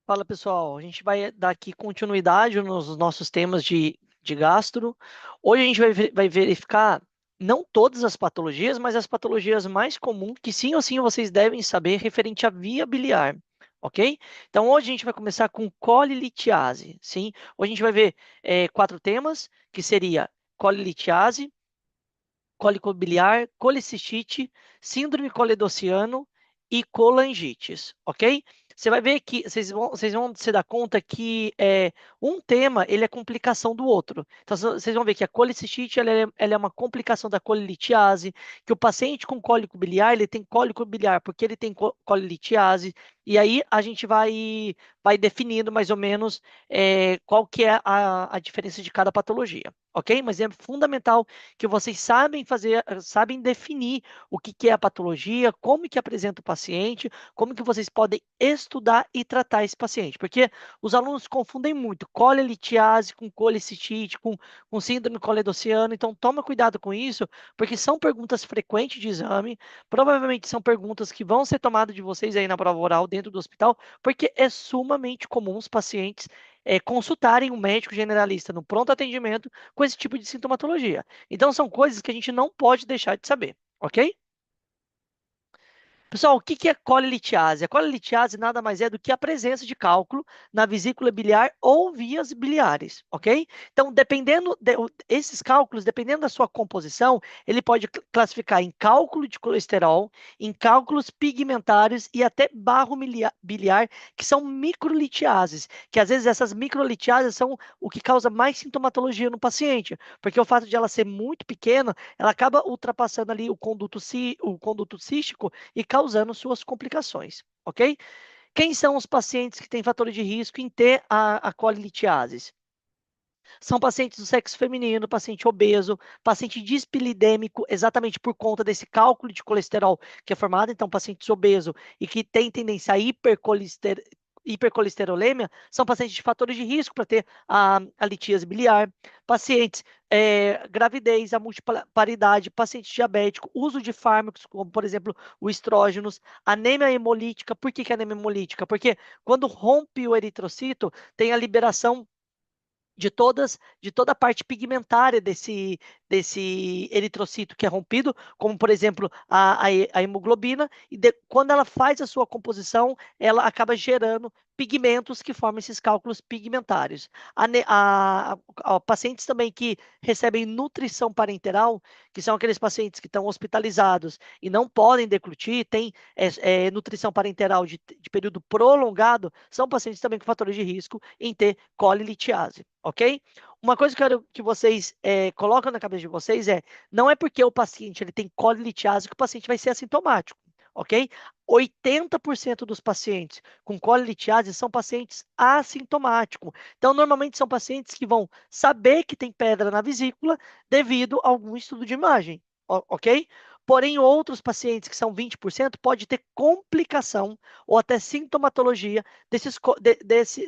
Fala pessoal, a gente vai dar aqui continuidade nos nossos temas de gastro. Hoje a gente vai verificar não todas as patologias, mas as patologias mais comuns que sim ou sim vocês devem saber referente à via biliar, ok? Então hoje a gente vai começar com colilitiase, sim? Hoje a gente vai ver quatro temas, que seria colilitiase, cólico biliar, colicistite, síndrome coledociano e colangites, ok? Você vai ver que vocês vão se dar conta que um tema ele é complicação do outro. Então vocês vão ver que a colicistite ela é uma complicação da colilitiase, que o paciente com cólico biliar ele tem cólico biliar porque ele tem colilitiase, e aí a gente vai definindo mais ou menos qual que é a diferença de cada patologia, ok? Mas é fundamental que vocês sabem definir o que que é a patologia, como que apresenta o paciente, como que vocês podem estudar e tratar esse paciente, porque os alunos confundem muito colelitiase com colicistite, com síndrome coledociano, então toma cuidado com isso, porque são perguntas frequentes de exame, provavelmente são perguntas que vão ser tomadas de vocês aí na prova oral dentro do hospital, porque é sumamente comum os pacientes consultarem um médico generalista no pronto atendimento com esse tipo de sintomatologia. Então, são coisas que a gente não pode deixar de saber, ok? Pessoal, o que que é colelitiase? A colelitiase nada mais é do que a presença de cálculo na vesícula biliar ou vias biliares, ok? Então, esses cálculos, dependendo da sua composição, ele pode classificar em cálculo de colesterol, em cálculos pigmentários e até barro biliar, que são microlitiases, que às vezes essas microlitiases são o que causa mais sintomatologia no paciente, porque o fato de ela ser muito pequena, ela acaba ultrapassando ali o conduto cístico e causando suas complicações, ok? Quem são os pacientes que têm fatores de risco em ter a colelitiase? São pacientes do sexo feminino, paciente obeso, paciente dispilidêmico, exatamente por conta desse cálculo de colesterol que é formado, então pacientes obeso e que tem tendência a hipercolesterolêmia, são pacientes de fatores de risco para ter a litíase biliar, pacientes gravidez, a multiparidade, paciente diabético, uso de fármacos, como por exemplo o estrógenos, anemia hemolítica. Por que que é anemia hemolítica? Porque quando rompe o eritrocito, tem a liberação de toda a parte pigmentária desse eritrocito que é rompido, como por exemplo a hemoglobina, e quando ela faz a sua composição, ela acaba gerando pigmentos que formam esses cálculos pigmentários. Pacientes também que recebem nutrição parenteral, que são aqueles pacientes que estão hospitalizados e não podem deglutir, têm nutrição parenteral de período prolongado, são pacientes também com fatores de risco em ter colilitiase, ok? Uma coisa que eu quero que vocês colocam na cabeça de vocês não é porque o paciente ele tem colilitiase que o paciente vai ser assintomático, ok? 80% dos pacientes com colilitiase são pacientes assintomáticos. Então, normalmente são pacientes que vão saber que tem pedra na vesícula devido a algum estudo de imagem, ok? Porém, outros pacientes que são 20% pode ter complicação ou até sintomatologia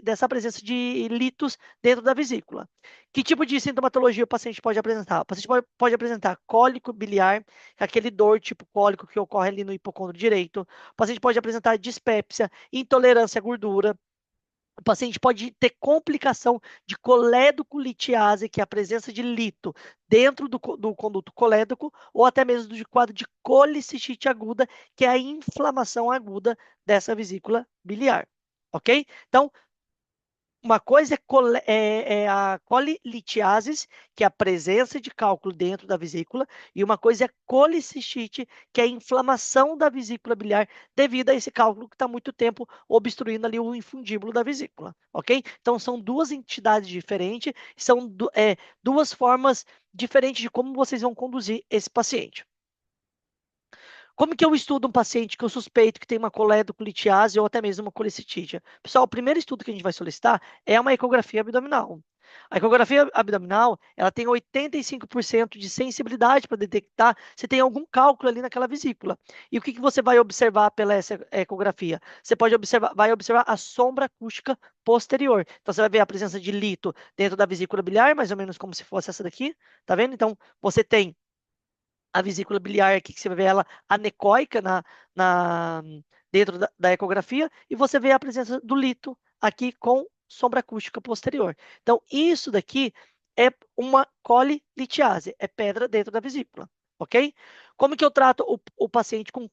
dessa presença de litos dentro da vesícula. Que tipo de sintomatologia o paciente pode apresentar? O paciente pode apresentar cólico biliar, aquele dor tipo cólico que ocorre ali no hipocôndrio direito. O paciente pode apresentar dispepsia, intolerância à gordura. O paciente pode ter complicação de colédoco-litiase, que é a presença de lito dentro do conduto colédoco, ou até mesmo de quadro de colicistite aguda, que é a inflamação aguda dessa vesícula biliar. Ok? Então, uma coisa é a colilitiasis, que é a presença de cálculo dentro da vesícula, e uma coisa é colicistite, que é a inflamação da vesícula biliar devido a esse cálculo que está muito tempo obstruindo ali o infundíbulo da vesícula, ok? Então, são duas entidades diferentes, são duas formas diferentes de como vocês vão conduzir esse paciente. Como que eu estudo um paciente que eu suspeito que tem uma coledoclitiase ou até mesmo uma colicitite? Pessoal, o primeiro estudo que a gente vai solicitar é uma ecografia abdominal. A ecografia abdominal, ela tem 85% de sensibilidade para detectar se tem algum cálculo ali naquela vesícula. E o que que você vai observar pela essa ecografia? Você vai observar a sombra acústica posterior. Então, você vai ver a presença de lito dentro da vesícula biliar, mais ou menos como se fosse essa daqui, tá vendo? Então, você tem a vesícula biliar aqui, que você vê ela anecoica na, dentro da ecografia, e você vê a presença do lito aqui com sombra acústica posterior. Então, isso daqui é uma colelitiase, é pedra dentro da vesícula, ok? Como que eu trato o paciente com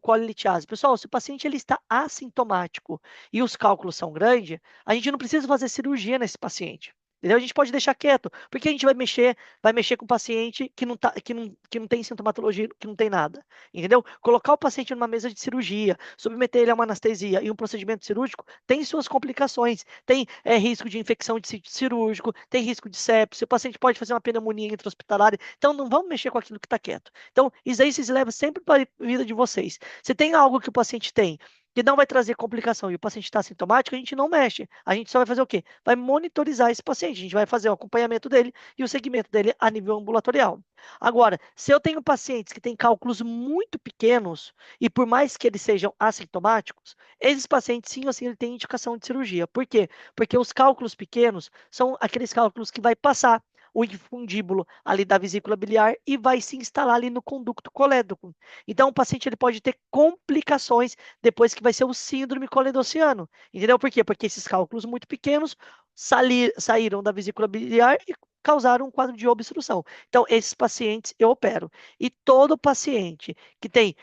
colelitiase? Pessoal, se o paciente ele está assintomático e os cálculos são grandes, a gente não precisa fazer cirurgia nesse paciente. Entendeu? A gente pode deixar quieto, porque a gente vai mexer com o paciente que não tem sintomatologia, que não tem nada. Entendeu? Colocar o paciente numa mesa de cirurgia, submeter ele a uma anestesia e um procedimento cirúrgico tem suas complicações. Tem risco de infecção de sítio cirúrgico, tem risco de sepse, o paciente pode fazer uma pneumonia intra-hospitalar. Então, não vamos mexer com aquilo que está quieto. Então, isso aí vocês levam sempre para a vida de vocês. Se tem algo que o paciente tem que não vai trazer complicação e o paciente está sintomático, a gente não mexe. A gente só vai fazer o quê? Vai monitorizar esse paciente. A gente vai fazer o acompanhamento dele e o segmento dele a nível ambulatorial. Agora, se eu tenho pacientes que têm cálculos muito pequenos e por mais que eles sejam assintomáticos, esses pacientes sim ou sim ele tem indicação de cirurgia. Por quê? Porque os cálculos pequenos são aqueles cálculos que vai passar o infundíbulo ali da vesícula biliar e vai se instalar ali no conducto colédoco. Então, o paciente ele pode ter complicações depois que vai ser o síndrome coledociano. Entendeu por quê? Porque esses cálculos muito pequenos saíram da vesícula biliar e causaram um quadro de obstrução. Então, esses pacientes eu opero. E todo paciente que tem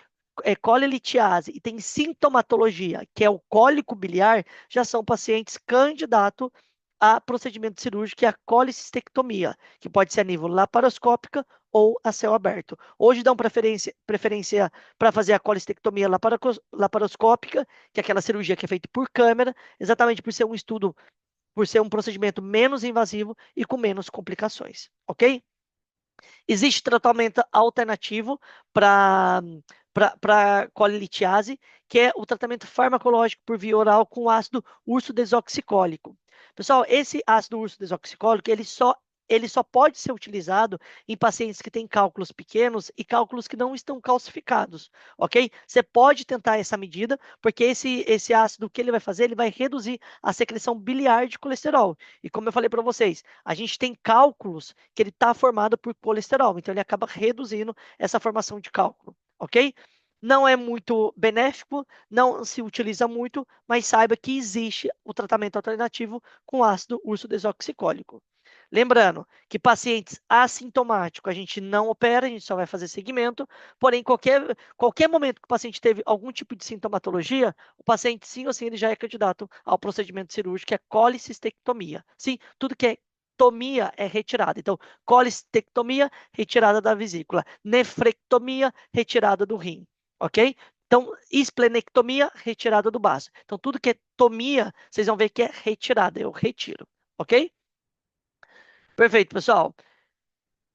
colelitiase e tem sintomatologia, que é o cólico biliar, já são pacientes candidatos a procedimento cirúrgico, que é a colicistectomia, que pode ser a nível laparoscópica ou a céu aberto. Hoje dão preferência para fazer a colicistectomia laparoscópica, que é aquela cirurgia que é feita por câmera, exatamente por ser um estudo, por ser um procedimento menos invasivo e com menos complicações, ok? Existe tratamento alternativo para colelitiase, que é o tratamento farmacológico por via oral com ácido ursodesoxicólico. Pessoal, esse ácido ursodesoxicólico, ele só pode ser utilizado em pacientes que têm cálculos pequenos e cálculos que não estão calcificados, ok? Você pode tentar essa medida, porque esse ácido, o que ele vai fazer? Ele vai reduzir a secreção biliar de colesterol. E como eu falei para vocês, a gente tem cálculos que ele está formado por colesterol, então ele acaba reduzindo essa formação de cálculo, ok? Não é muito benéfico, não se utiliza muito, mas saiba que existe o tratamento alternativo com ácido ursodesoxicólico. Lembrando que pacientes assintomáticos a gente não opera, a gente só vai fazer segmento, porém, qualquer momento que o paciente teve algum tipo de sintomatologia, o paciente sim ou sim ele já é candidato ao procedimento cirúrgico, que é colicistectomia. Sim, tudo que é tomia é retirada. Então, colicistectomia, retirada da vesícula. Nefrectomia, retirada do rim. Ok? Então, esplenectomia, retirada do baço. Então, tudo que é tomia, vocês vão ver que é retirada, eu retiro. Ok? Perfeito, pessoal.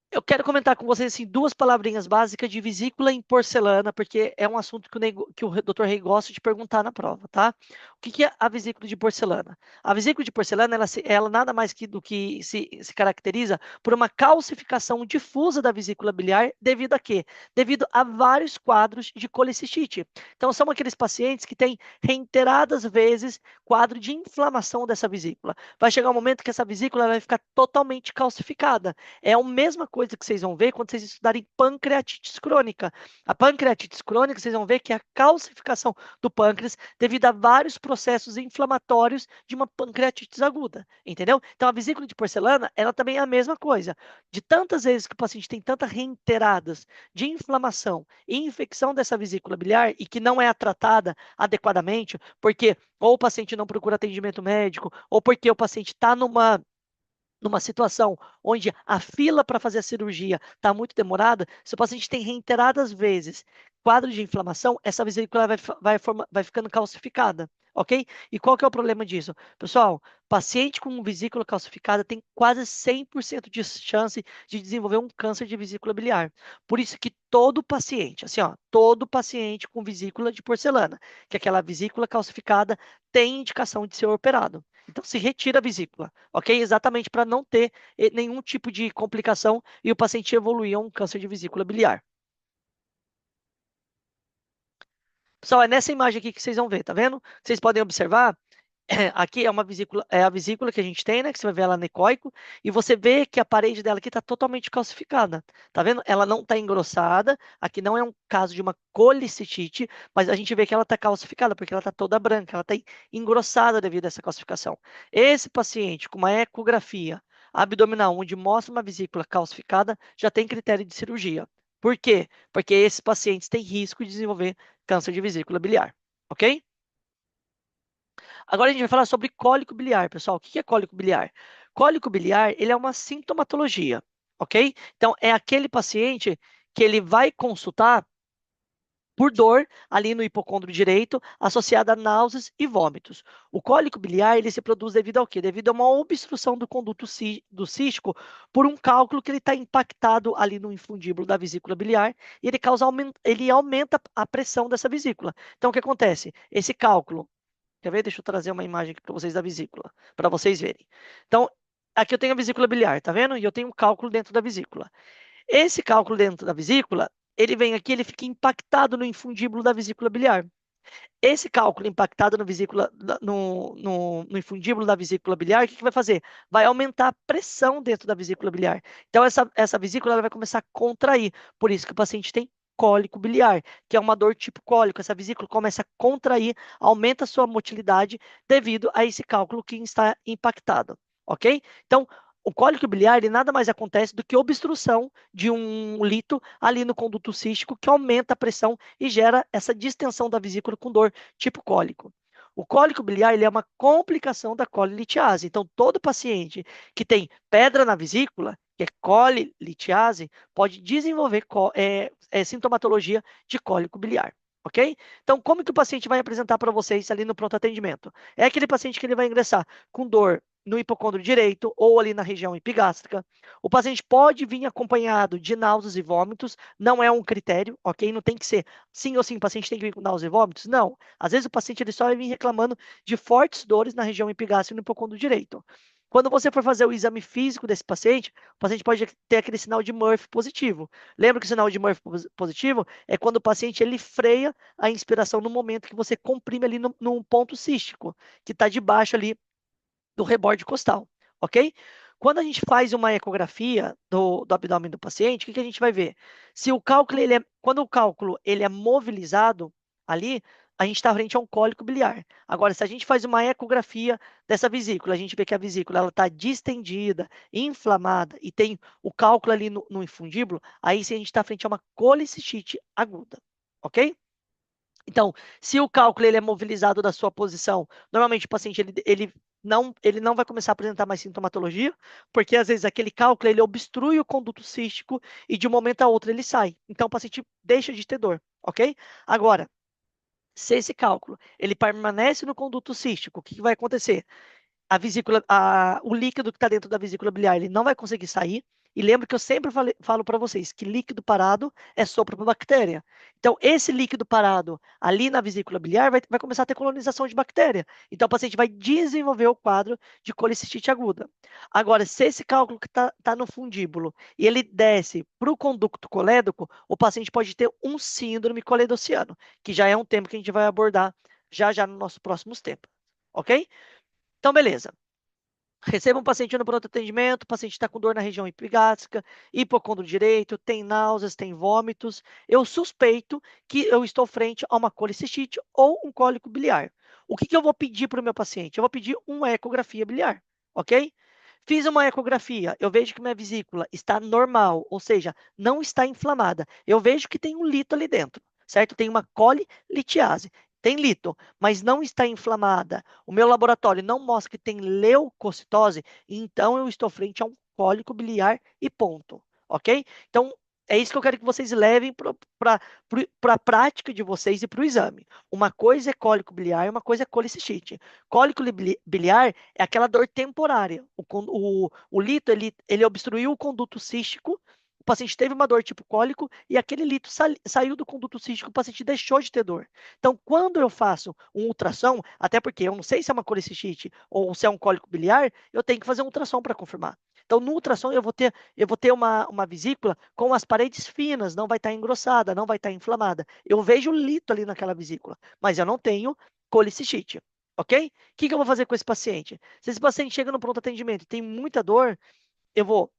Eu quero comentar com vocês assim, duas palavrinhas básicas de vesícula em porcelana, porque é um assunto que o Dr. Rei gosta de perguntar na prova, tá? O que é a vesícula de porcelana? A vesícula de porcelana, ela nada mais do que se caracteriza por uma calcificação difusa da vesícula biliar, devido a quê? Devido a vários quadros de colicistite. Então, são aqueles pacientes que têm reiteradas vezes quadro de inflamação dessa vesícula. Vai chegar um momento que essa vesícula vai ficar totalmente calcificada. É a mesma coisa que vocês vão ver quando vocês estudarem pancreatites crônica. A pancreatites crônica, vocês vão ver que é a calcificação do pâncreas devido a vários processos inflamatórios de uma pancreatite aguda, entendeu? Então, a vesícula de porcelana, ela também é a mesma coisa. De tantas vezes que o paciente tem tantas reiteradas de inflamação e infecção dessa vesícula biliar e que não é tratada adequadamente, porque ou o paciente não procura atendimento médico, ou porque o paciente está numa situação onde a fila para fazer a cirurgia está muito demorada, se o paciente tem reiteradas vezes quadro de inflamação, essa vesícula vai ficando calcificada, ok? E qual que é o problema disso? Pessoal, paciente com vesícula calcificada tem quase 100% de chance de desenvolver um câncer de vesícula biliar. Por isso que todo paciente, assim, ó, todo paciente com vesícula de porcelana, que é aquela vesícula calcificada, tem indicação de ser operado. Então, se retira a vesícula, ok? Exatamente para não ter nenhum tipo de complicação e o paciente evoluir a um câncer de vesícula biliar. Pessoal, é nessa imagem aqui que vocês vão ver, tá vendo? Vocês podem observar Aqui é uma vesícula, é a vesícula que a gente tem, né? Que você vai ver ela anecoico, e você vê que a parede dela aqui está totalmente calcificada. Tá vendo? Ela não está engrossada. Aqui não é um caso de uma colicitite, mas a gente vê que ela está calcificada, porque ela está toda branca, ela está engrossada devido a essa calcificação. Esse paciente com uma ecografia abdominal, onde mostra uma vesícula calcificada, já tem critério de cirurgia. Por quê? Porque esses pacientes têm risco de desenvolver câncer de vesícula biliar. Ok? Agora a gente vai falar sobre cólico biliar, pessoal. O que é cólico biliar? Cólico biliar, ele é uma sintomatologia, ok? Então, é aquele paciente que ele vai consultar por dor ali no hipocôndrio direito, associada a náuseas e vômitos. O cólico biliar, ele se produz devido ao quê? Devido a uma obstrução do conduto do cístico por um cálculo que ele está impactado ali no infundíbulo da vesícula biliar e ele ele aumenta a pressão dessa vesícula. Então, o que acontece? Esse cálculo. Quer ver? Deixa eu trazer uma imagem aqui para vocês da vesícula, para vocês verem. Então, aqui eu tenho a vesícula biliar, tá vendo? E eu tenho um cálculo dentro da vesícula. Esse cálculo dentro da vesícula, ele vem aqui, ele fica impactado no infundíbulo da vesícula biliar. Esse cálculo impactado no, no infundíbulo da vesícula biliar, o que vai fazer? Vai aumentar a pressão dentro da vesícula biliar. Então, essa vesícula ela vai começar a contrair. Por isso que o paciente tem cólico biliar, que é uma dor tipo cólico. Essa vesícula começa a contrair, aumenta a sua motilidade devido a esse cálculo que está impactado. Ok? Então, o cólico biliar ele nada mais acontece do que obstrução de um lito ali no conduto cístico que aumenta a pressão e gera essa distensão da vesícula com dor, tipo cólico. O cólico biliar ele é uma complicação da colilitiase. Então, todo paciente que tem pedra na vesícula, que é colilitiase, pode desenvolver sintomatologia de cólico biliar. Ok? Então, como que o paciente vai apresentar para vocês ali no pronto atendimento? É aquele paciente que ele vai ingressar com dor no hipocôndrio direito ou ali na região epigástrica. O paciente pode vir acompanhado de náuseas e vômitos, não é um critério, ok? Não tem que ser sim ou sim, o paciente tem que vir com náuseas e vômitos? Não. Às vezes o paciente ele só vai vir reclamando de fortes dores na região epigástrica e no hipocôndrio direito. Quando você for fazer o exame físico desse paciente, o paciente pode ter aquele sinal de Murphy positivo. Lembra que o sinal de Murphy positivo é quando o paciente ele freia a inspiração no momento que você comprime ali no ponto cístico, que está debaixo ali do reborde costal, ok? Quando a gente faz uma ecografia do abdômen do paciente, o que a gente vai ver? Se o cálculo, quando o cálculo ele é movilizado ali, a gente está frente a um cólico biliar. Agora, se a gente faz uma ecografia dessa vesícula, a gente vê que a vesícula ela está distendida, inflamada e tem o cálculo ali no infundíbulo, aí sim a gente está frente a uma colicistite aguda, ok? Então, se o cálculo ele é movilizado da sua posição, normalmente o paciente ele não vai começar a apresentar mais sintomatologia, porque às vezes aquele cálculo ele obstrui o conduto cístico e de um momento a outro ele sai. Então, o paciente deixa de ter dor, ok? Agora, se esse cálculo ele permanece no conduto cístico, o que vai acontecer? O líquido que está dentro da vesícula biliar, ele não vai conseguir sair. E lembra que eu sempre falo para vocês que líquido parado é sopro para bactéria. Então, esse líquido parado ali na vesícula biliar vai começar a ter colonização de bactéria. Então, o paciente vai desenvolver o quadro de colicistite aguda. Agora, se esse cálculo que está no fundíbulo e ele desce para o conducto colédoco, o paciente pode ter um síndrome coledociano, que já é um tema que a gente vai abordar já nos nossos próximos tempos. Ok? Então, beleza. Receba um paciente no pronto atendimento, o paciente está com dor na região epigástrica, hipocôndrio direito, tem náuseas, tem vômitos. Eu suspeito que eu estou frente a uma colicistite ou um cólico biliar. O que eu vou pedir para o meu paciente? Eu vou pedir uma ecografia biliar, ok? Fiz uma ecografia, eu vejo que minha vesícula está normal, ou seja, não está inflamada. Eu vejo que tem um lito ali dentro, certo? Tem uma colilitiase. Tem lito, mas não está inflamada. O meu laboratório não mostra que tem leucocitose, então eu estou frente a um cólico biliar e ponto, ok? Então, é isso que eu quero que vocês levem para a prática de vocês e para o exame. Uma coisa é cólico biliar e uma coisa é colicistite. Cólico biliar é aquela dor temporária. O lito, ele obstruiu o conduto cístico, o paciente teve uma dor tipo cólico e aquele lito saiu do conduto cístico, o paciente deixou de ter dor. Então, quando eu faço um ultrassom, até porque eu não sei se é uma colicistite ou se é um cólico biliar, eu tenho que fazer um ultrassom para confirmar. Então, no ultrassom, eu vou ter uma vesícula com as paredes finas, não vai estar engrossada, não vai estar inflamada. Eu vejo lito ali naquela vesícula, mas eu não tenho colicistite. ok? O que eu vou fazer com esse paciente? Se esse paciente chega no pronto atendimento e tem muita dor, eu vou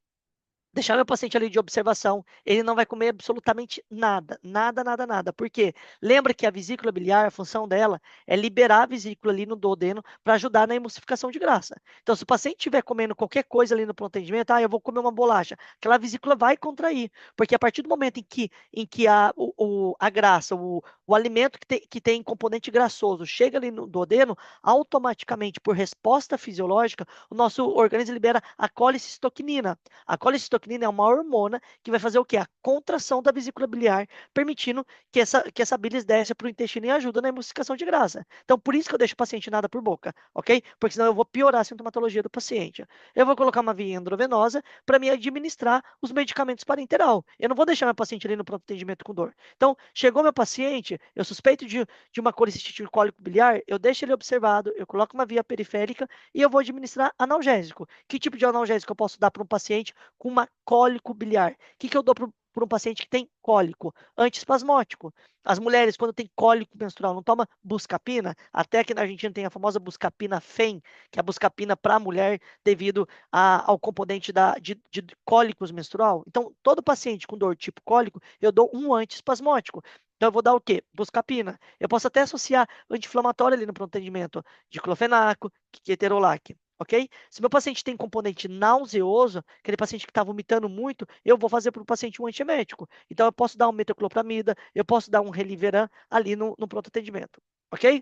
deixar meu paciente ali de observação, ele não vai comer absolutamente nada, nada, nada, nada. Por quê? Lembra que a vesícula biliar, a função dela é liberar a vesícula ali no duodeno para ajudar na emulsificação de grasa. Então, se o paciente estiver comendo qualquer coisa ali no pronto atendimento, eu vou comer uma bolacha, aquela vesícula vai contrair, porque a partir do momento em que a grasa, o alimento que tem componente graçoso chega ali no duodeno, automaticamente, por resposta fisiológica, o nosso organismo libera a colicistoquinina. A colecistoquinina é uma hormona que vai fazer o quê? A contração da vesícula biliar, permitindo que essa bilis desce para o intestino e ajuda na emulsificação de grasa. Então, por isso que eu deixo o paciente nada por boca, ok? Porque senão eu vou piorar a sintomatologia do paciente. Eu vou colocar uma via endovenosa para me administrar os medicamentos parenteral. Eu não vou deixar meu paciente ali no pronto atendimento com dor. Então, chegou meu paciente, eu suspeito de uma colicistite cólico biliar, eu deixo ele observado, eu coloco uma via periférica e eu vou administrar analgésico. Que tipo de analgésico eu posso dar para um paciente com uma cólico biliar? O que eu dou para um paciente que tem cólico? Antiespasmótico. As mulheres, quando tem cólico menstrual, não toma buscapina? Até que na Argentina tem a famosa buscapina FEM, que é a buscapina para a mulher devido ao componente de cólicos menstrual. Então, todo paciente com dor tipo cólico, eu dou um antiespasmótico. Então, eu vou dar o quê? Buscapina. Eu posso até associar anti-inflamatório ali no pronto atendimento, diclofenaco, ketorolac, ok? Se meu paciente tem componente nauseoso, aquele paciente que está vomitando muito, eu vou fazer para o paciente um antiemético. Então, eu posso dar um metoclopramida, eu posso dar um Reliveran ali no pronto atendimento, ok?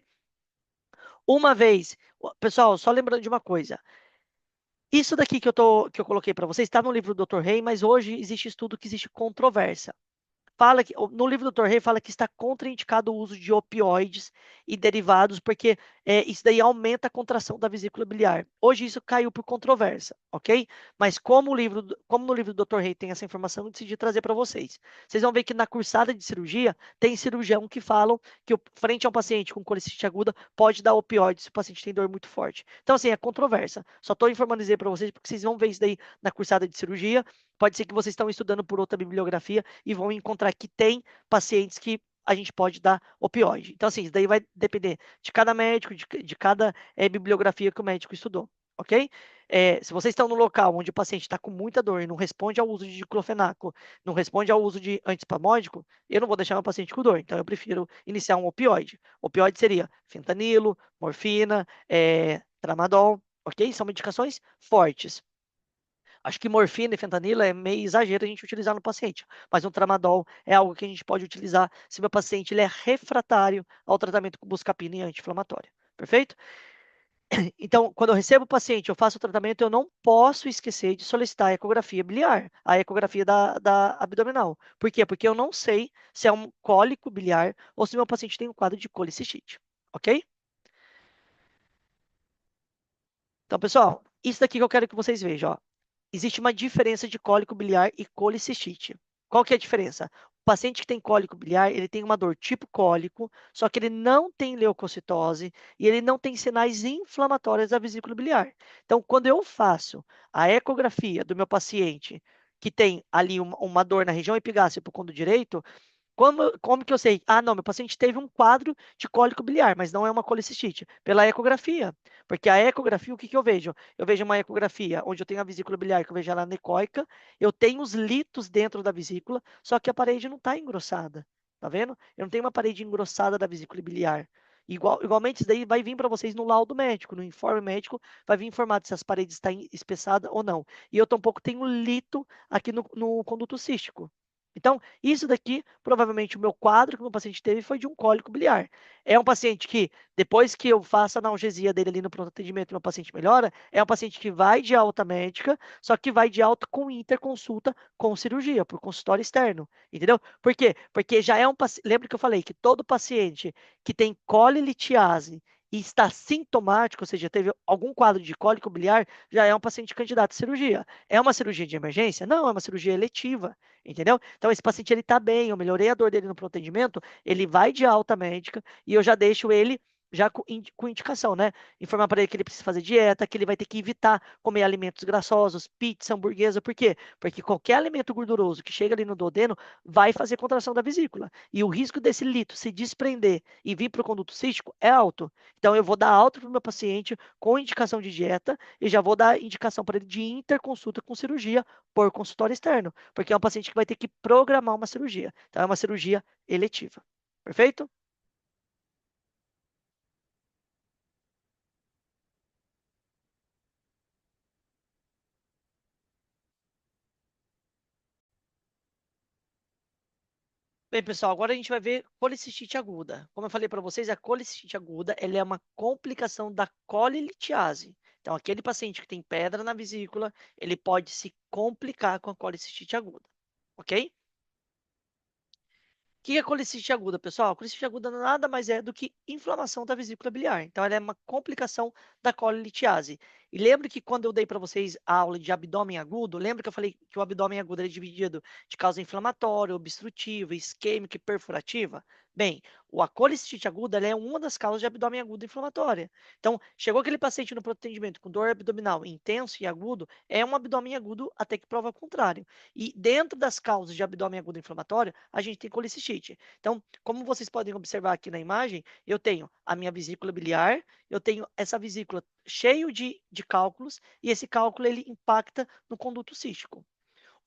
Uma vez, pessoal, só lembrando de uma coisa. Isso daqui que eu coloquei para vocês está no livro do Dr. Rey, mas hoje existe estudo que existe controvérsia. Fala que, no livro do Dr. Rey fala que está contraindicado o uso de opioides e derivados, porque isso daí aumenta a contração da vesícula biliar. Hoje isso caiu por controvérsia, ok? Mas como no livro do Dr. Rey tem essa informação, eu decidi trazer para vocês. Vocês vão ver que na cursada de cirurgia, tem cirurgião que falam que frente a um paciente com colicite aguda, pode dar opioides se o paciente tem dor muito forte. Então, assim, é controvérsia. Só estou informando para vocês, porque vocês vão ver isso daí na cursada de cirurgia. Pode ser que vocês estão estudando por outra bibliografia e vão encontrar que tem pacientes que a gente pode dar opioide. Então, assim, isso daí vai depender de cada médico, de cada bibliografia que o médico estudou, ok? Se vocês estão no local onde o paciente está com muita dor e não responde ao uso de diclofenaco, não responde ao uso de antiespasmódico, eu não vou deixar meu paciente com dor. Então, eu prefiro iniciar um opioide. Opioide seria fentanilo, morfina, tramadol, ok? São medicações fortes. Acho que morfina e fentanilo é meio exagero a gente utilizar no paciente, mas um tramadol é algo que a gente pode utilizar se o meu paciente ele é refratário ao tratamento com buscapina e anti-inflamatório. Perfeito? Então, quando eu recebo o paciente, eu faço o tratamento, eu não posso esquecer de solicitar a ecografia biliar, a ecografia da abdominal. Por quê? Porque eu não sei se é um cólico biliar ou se meu paciente tem um quadro de colicistite. Ok? Então, pessoal, isso daqui que eu quero que vocês vejam. Ó. Existe uma diferença de cólico biliar e colicistite. Qual que é a diferença? O paciente que tem cólico biliar, ele tem uma dor tipo cólico, só que ele não tem leucocitose e ele não tem sinais inflamatórios da vesícula biliar. Então, quando eu faço a ecografia do meu paciente que tem ali uma dor na região epigástrica para o condo direito, como que eu sei? Ah, não, meu paciente teve um quadro de cólico biliar, mas não é uma colicistite. Pela ecografia. Porque a ecografia, o que eu vejo? Eu vejo uma ecografia onde eu tenho a vesícula biliar, que eu vejo ela necóica, eu tenho os litos dentro da vesícula, só que a parede não está engrossada. Tá vendo? Eu não tenho uma parede engrossada da vesícula biliar. Igualmente, isso daí vai vir para vocês no laudo médico, no informe médico, vai vir informado se as paredes estão espessadas ou não. E eu tampouco tenho lito aqui no conduto cístico. Então, isso daqui, provavelmente, o meu quadro que o meu paciente teve foi de um cólico biliar. É um paciente que, depois que eu faço a analgesia dele ali no pronto atendimento, meu paciente melhora, é um paciente que vai de alta médica, só que vai de alta com interconsulta com cirurgia, por consultório externo, entendeu? Por quê? Porque já é um paciente, lembra que eu falei que todo paciente que tem colilitiase e está sintomático, ou seja, teve algum quadro de cólico biliar, já é um paciente candidato à cirurgia. É uma cirurgia de emergência? Não, é uma cirurgia eletiva. Entendeu? Então, esse paciente ele está bem, eu melhorei a dor dele no pronto atendimento, ele vai de alta médica e eu já deixo ele já com indicação, né? Informar para ele que ele precisa fazer dieta, que ele vai ter que evitar comer alimentos graçosos, pizza, hamburguesa. Por quê? Porque qualquer alimento gorduroso que chega ali no duodeno vai fazer contração da vesícula. E o risco desse lito se desprender e vir para o conduto cístico é alto. Então, eu vou dar alta para o meu paciente com indicação de dieta e já vou dar indicação para ele de interconsulta com cirurgia por consultório externo, porque é um paciente que vai ter que programar uma cirurgia. Então, é uma cirurgia eletiva. Perfeito? Bem, pessoal, agora a gente vai ver colicistite aguda. Como eu falei para vocês, a colicistite aguda, ela é uma complicação da colilitiase. Então, aquele paciente que tem pedra na vesícula, ele pode se complicar com a colicistite aguda, ok? O que é colicite aguda, pessoal? Colicite aguda nada mais é do que inflamação da vesícula biliar. Então, ela é uma complicação da colilitiase. E lembre que quando eu dei para vocês a aula de abdômen agudo, lembra que eu falei que o abdômen agudo é dividido de causa inflamatória, obstrutiva, isquêmica e perfurativa? Bem, a colicite aguda ela é uma das causas de abdômen agudo inflamatória. Então, chegou aquele paciente no pronto atendimento com dor abdominal intenso e agudo, é um abdômen agudo até que prova o contrário. E dentro das causas de abdômen agudo inflamatório, a gente tem colicistite. Então, como vocês podem observar aqui na imagem, eu tenho a minha vesícula biliar, eu tenho essa vesícula cheio de cálculos, e esse cálculo ele impacta no conduto cístico.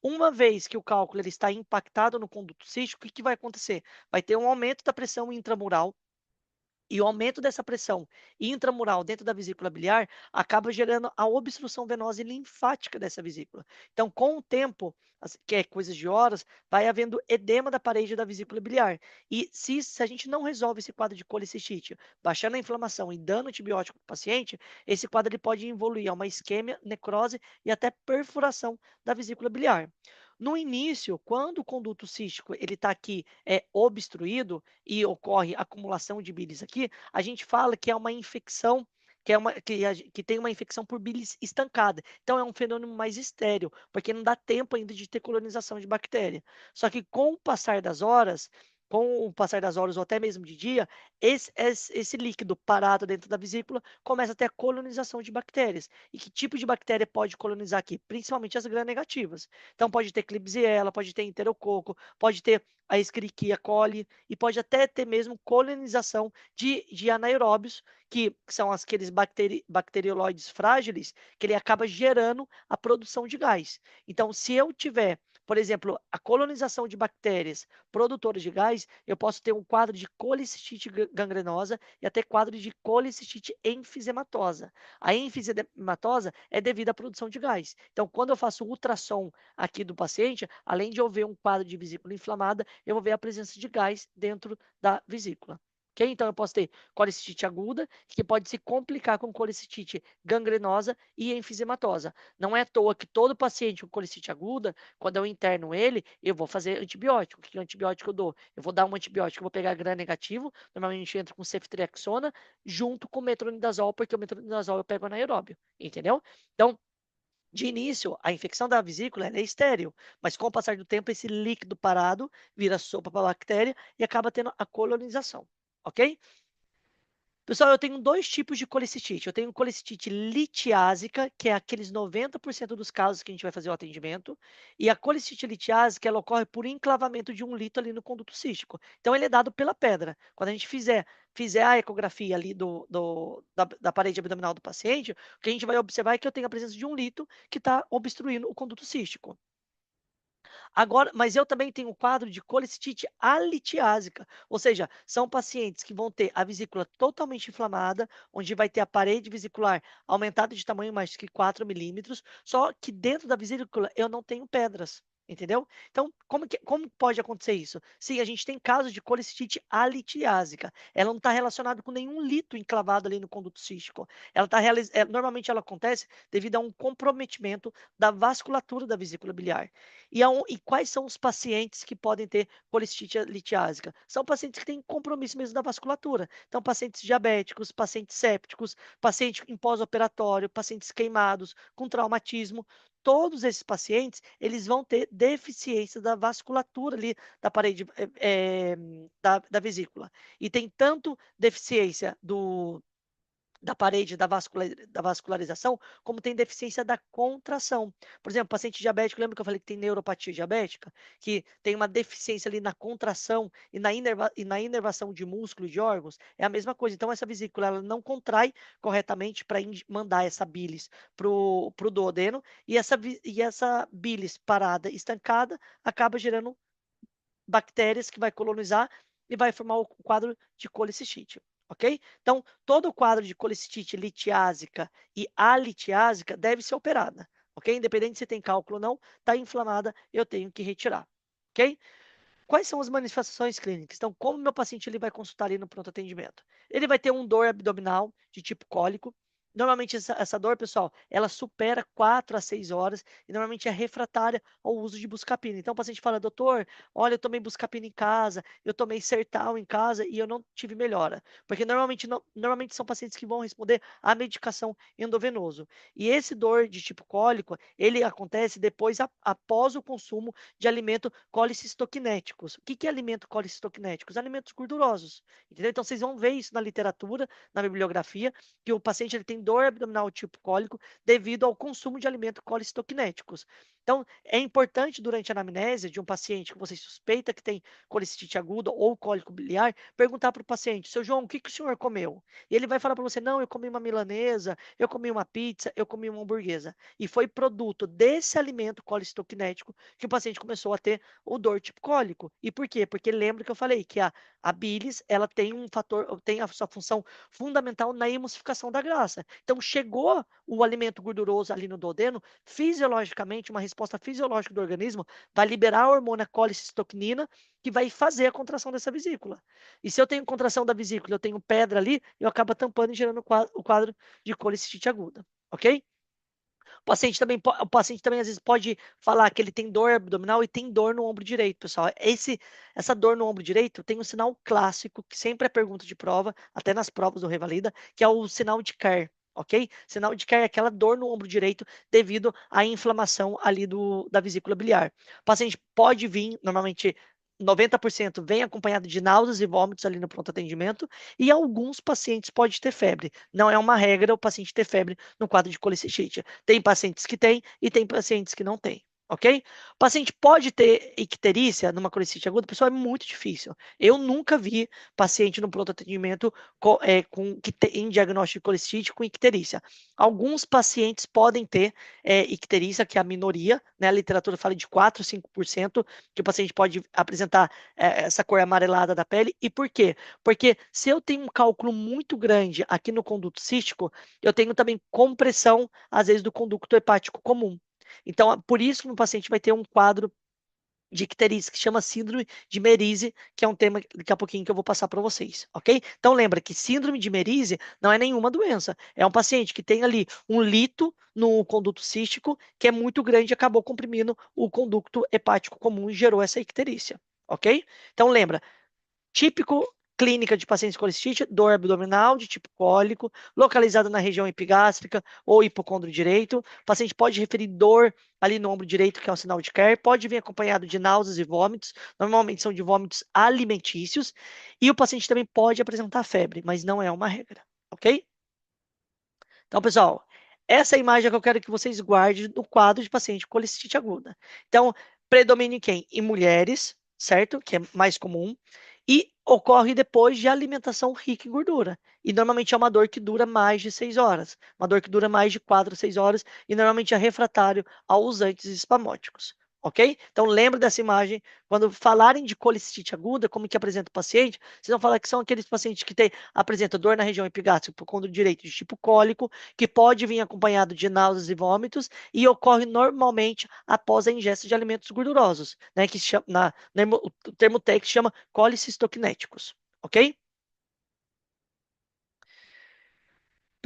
Uma vez que o cálculo ele está impactado no conduto cístico, o que vai acontecer? Vai ter um aumento da pressão intramural, e o aumento dessa pressão intramural dentro da vesícula biliar acaba gerando a obstrução venosa e linfática dessa vesícula. Então, com o tempo, que é coisas de horas, vai havendo edema da parede da vesícula biliar. E se a gente não resolve esse quadro de colicistite, baixando a inflamação e dando antibiótico para o paciente, esse quadro ele pode evoluir a uma isquemia, necrose e até perfuração da vesícula biliar. No início, quando o conduto cístico ele está aqui obstruído, e ocorre acumulação de bilis aqui, a gente fala que é uma infecção, que tem uma infecção por bilis estancada. Então é um fenômeno mais estéril, porque não dá tempo ainda de ter colonização de bactéria. Só que com o passar das horas ou até mesmo de dia, esse líquido parado dentro da vesícula começa a ter a colonização de bactérias. E que tipo de bactéria pode colonizar aqui? Principalmente as gram-negativas. Então pode ter Klebsiella, pode ter enterococo, pode ter a Escherichia coli e pode até ter mesmo colonização de anaeróbios, que são aqueles bacterioloides frágeis, que ele acaba gerando a produção de gás. Então, se eu tiver, por exemplo, a colonização de bactérias produtoras de gás, eu posso ter um quadro de colicistite gangrenosa e até quadro de colicistite enfisematosa. A enfisematosa é devido à produção de gás. Então, quando eu faço ultrassom aqui do paciente, além de eu ver um quadro de vesícula inflamada, eu vou ver a presença de gás dentro da vesícula. Okay? Então, eu posso ter colicistite aguda, que pode se complicar com colicistite gangrenosa e enfisematosa. Não é à toa que todo paciente com colicistite aguda, quando eu interno ele, eu vou fazer antibiótico. Que antibiótico eu dou? Eu vou dar um antibiótico, eu vou pegar gram negativo, normalmente entra com ceftriaxona, junto com metronidazol, porque o metronidazol eu pego anaeróbio, entendeu? Então, de início, a infecção da vesícula é estéril, mas com o passar do tempo, esse líquido parado vira sopa para a bactéria e acaba tendo a colonização, ok? Pessoal, eu tenho dois tipos de colicistite. Eu tenho colicistite litiásica, que é aqueles 90% dos casos que a gente vai fazer o atendimento, e a colicistite litiásica, ela ocorre por enclavamento de um lito ali no conduto cístico. Então, ele é dado pela pedra. Quando a gente fizer a ecografia ali da parede abdominal do paciente, o que a gente vai observar é que eu tenho a presença de um lito que está obstruindo o conduto cístico. Agora, mas eu também tenho um quadro de colicistite alitiásica, ou seja, são pacientes que vão ter a vesícula totalmente inflamada, onde vai ter a parede vesicular aumentada de tamanho mais que 4 milímetros, só que dentro da vesícula eu não tenho pedras. Entendeu? Então, como pode acontecer isso? Sim, a gente tem casos de colicistite alitiásica. Ela não está relacionada com nenhum lito enclavado ali no conduto cístico. Normalmente ela acontece devido a um comprometimento da vasculatura da vesícula biliar. E quais são os pacientes que podem ter colicistite litiásica? São pacientes que têm compromisso mesmo da vasculatura. Então, pacientes diabéticos, pacientes sépticos, pacientes em pós-operatório, pacientes queimados, com traumatismo. todos esses pacientes, eles vão ter deficiência da vasculatura ali da parede da vesícula. E tem tanto deficiência da parede da vascularização, como tem deficiência da contração. Por exemplo, paciente diabético, lembra que eu falei que tem neuropatia diabética? Que tem uma deficiência ali na contração e na inervação de músculo e de órgãos? É a mesma coisa. Então, essa vesícula ela não contrai corretamente para mandar essa bilis para o duodeno, e essa bilis parada, estancada, acaba gerando bactérias que vai colonizar e vai formar o quadro de colicistite, ok? Então, todo o quadro de colicistite litiásica e alitiásica deve ser operada, ok? Independente se tem cálculo ou não, está inflamada, eu tenho que retirar, ok? Quais são as manifestações clínicas? Então, como meu paciente ele vai consultar ali no pronto atendimento? Ele vai ter um dor abdominal de tipo cólico. Normalmente, essa dor, pessoal, ela supera 4 a 6 horas e normalmente é refratária ao uso de buscapina. Então, o paciente fala, doutor, olha, eu tomei buscapina em casa, eu tomei Sertal em casa e eu não tive melhora. Porque normalmente são pacientes que vão responder à medicação endovenoso. E esse dor de tipo cólico, ele acontece depois, após o consumo de alimento colicistoquinéticos. O que é alimento colicistoquinéticos? Alimentos gordurosos. Entendeu? Então, vocês vão ver isso na literatura, na bibliografia, que o paciente ele tem dor abdominal tipo cólico devido ao consumo de alimentos colicistoquinéticos. Então, é importante durante a anamnese de um paciente que você suspeita que tem colicistite aguda ou cólico biliar, perguntar para o paciente, seu João, o que o senhor comeu? E ele vai falar para você, não, eu comi uma milanesa, eu comi uma pizza, eu comi uma hamburguesa. E foi produto desse alimento colicistoquinético que o paciente começou a ter o dor tipo cólico. E por quê? Porque lembra que eu falei que a bilis, ela tem um fator, tem a sua função fundamental na emulsificação da graça. Então, chegou o alimento gorduroso ali no duodeno, fisiologicamente, uma resposta fisiológica do organismo vai liberar a hormona colicistocnina, que vai fazer a contração dessa vesícula. E se eu tenho contração da vesícula, eu tenho pedra ali, eu acabo tampando e gerando o quadro de colicistite aguda, ok? O paciente também às vezes pode falar que ele tem dor abdominal e tem dor no ombro direito, pessoal. Essa dor no ombro direito tem um sinal clássico, que sempre é pergunta de prova, até nas provas do Revalida, que é o sinal de Kerr, ok? Sinal de Kerr é aquela dor no ombro direito devido à inflamação ali da vesícula biliar. O paciente pode vir, normalmente 90% vem acompanhado de náuseas e vômitos ali no pronto atendimento, e alguns pacientes podem ter febre. Não é uma regra o paciente ter febre no quadro de colicistite. Tem pacientes que têm e tem pacientes que não têm. Ok? O paciente pode ter icterícia numa colicite aguda, pessoal, é muito difícil. Eu nunca vi paciente no pronto atendimento em diagnóstico de colicite com icterícia. Alguns pacientes podem ter icterícia, que é a minoria, né? A literatura fala de 4 a 5% que o paciente pode apresentar essa cor amarelada da pele. E por quê? Porque se eu tenho um cálculo muito grande aqui no conduto cístico, eu tenho também compressão, às vezes, do conducto hepático comum. Então, por isso que o paciente vai ter um quadro de icterícia, que chama síndrome de Merise, que é um tema daqui a pouquinho que eu vou passar para vocês, ok? Então, lembra que síndrome de Merise não é nenhuma doença. É um paciente que tem ali um lito no conduto cístico que é muito grande e acabou comprimindo o conducto hepático comum e gerou essa icterícia, ok? Então, lembra, típico clínica de pacientes com colicite, dor abdominal de tipo cólico, localizada na região epigástrica ou hipocôndrio direito. O paciente pode referir dor ali no ombro direito, que é um sinal de Kerr, pode vir acompanhado de náuseas e vômitos, normalmente são de vômitos alimentícios, e o paciente também pode apresentar febre, mas não é uma regra, ok? Então, pessoal, essa é a imagem que eu quero que vocês guardem do quadro de paciente com colicite aguda. Então, predomina em quem? Em mulheres, certo? Que é mais comum. E ocorre depois de alimentação rica em gordura. E normalmente é uma dor que dura mais de 6 horas. Uma dor que dura mais de 4 a 6 horas. E normalmente é refratário aos antiespamóticos. Ok? Então, lembra dessa imagem. Quando falarem de colicite aguda, como que apresenta o paciente, vocês vão falar que são aqueles pacientes que apresentam dor na região epigástrica por conta direito de tipo cólico, que pode vir acompanhado de náuseas e vômitos, e ocorre normalmente após a ingesta de alimentos gordurosos, né, que chama, o termo técnico chama colicistoquinéticos, ok?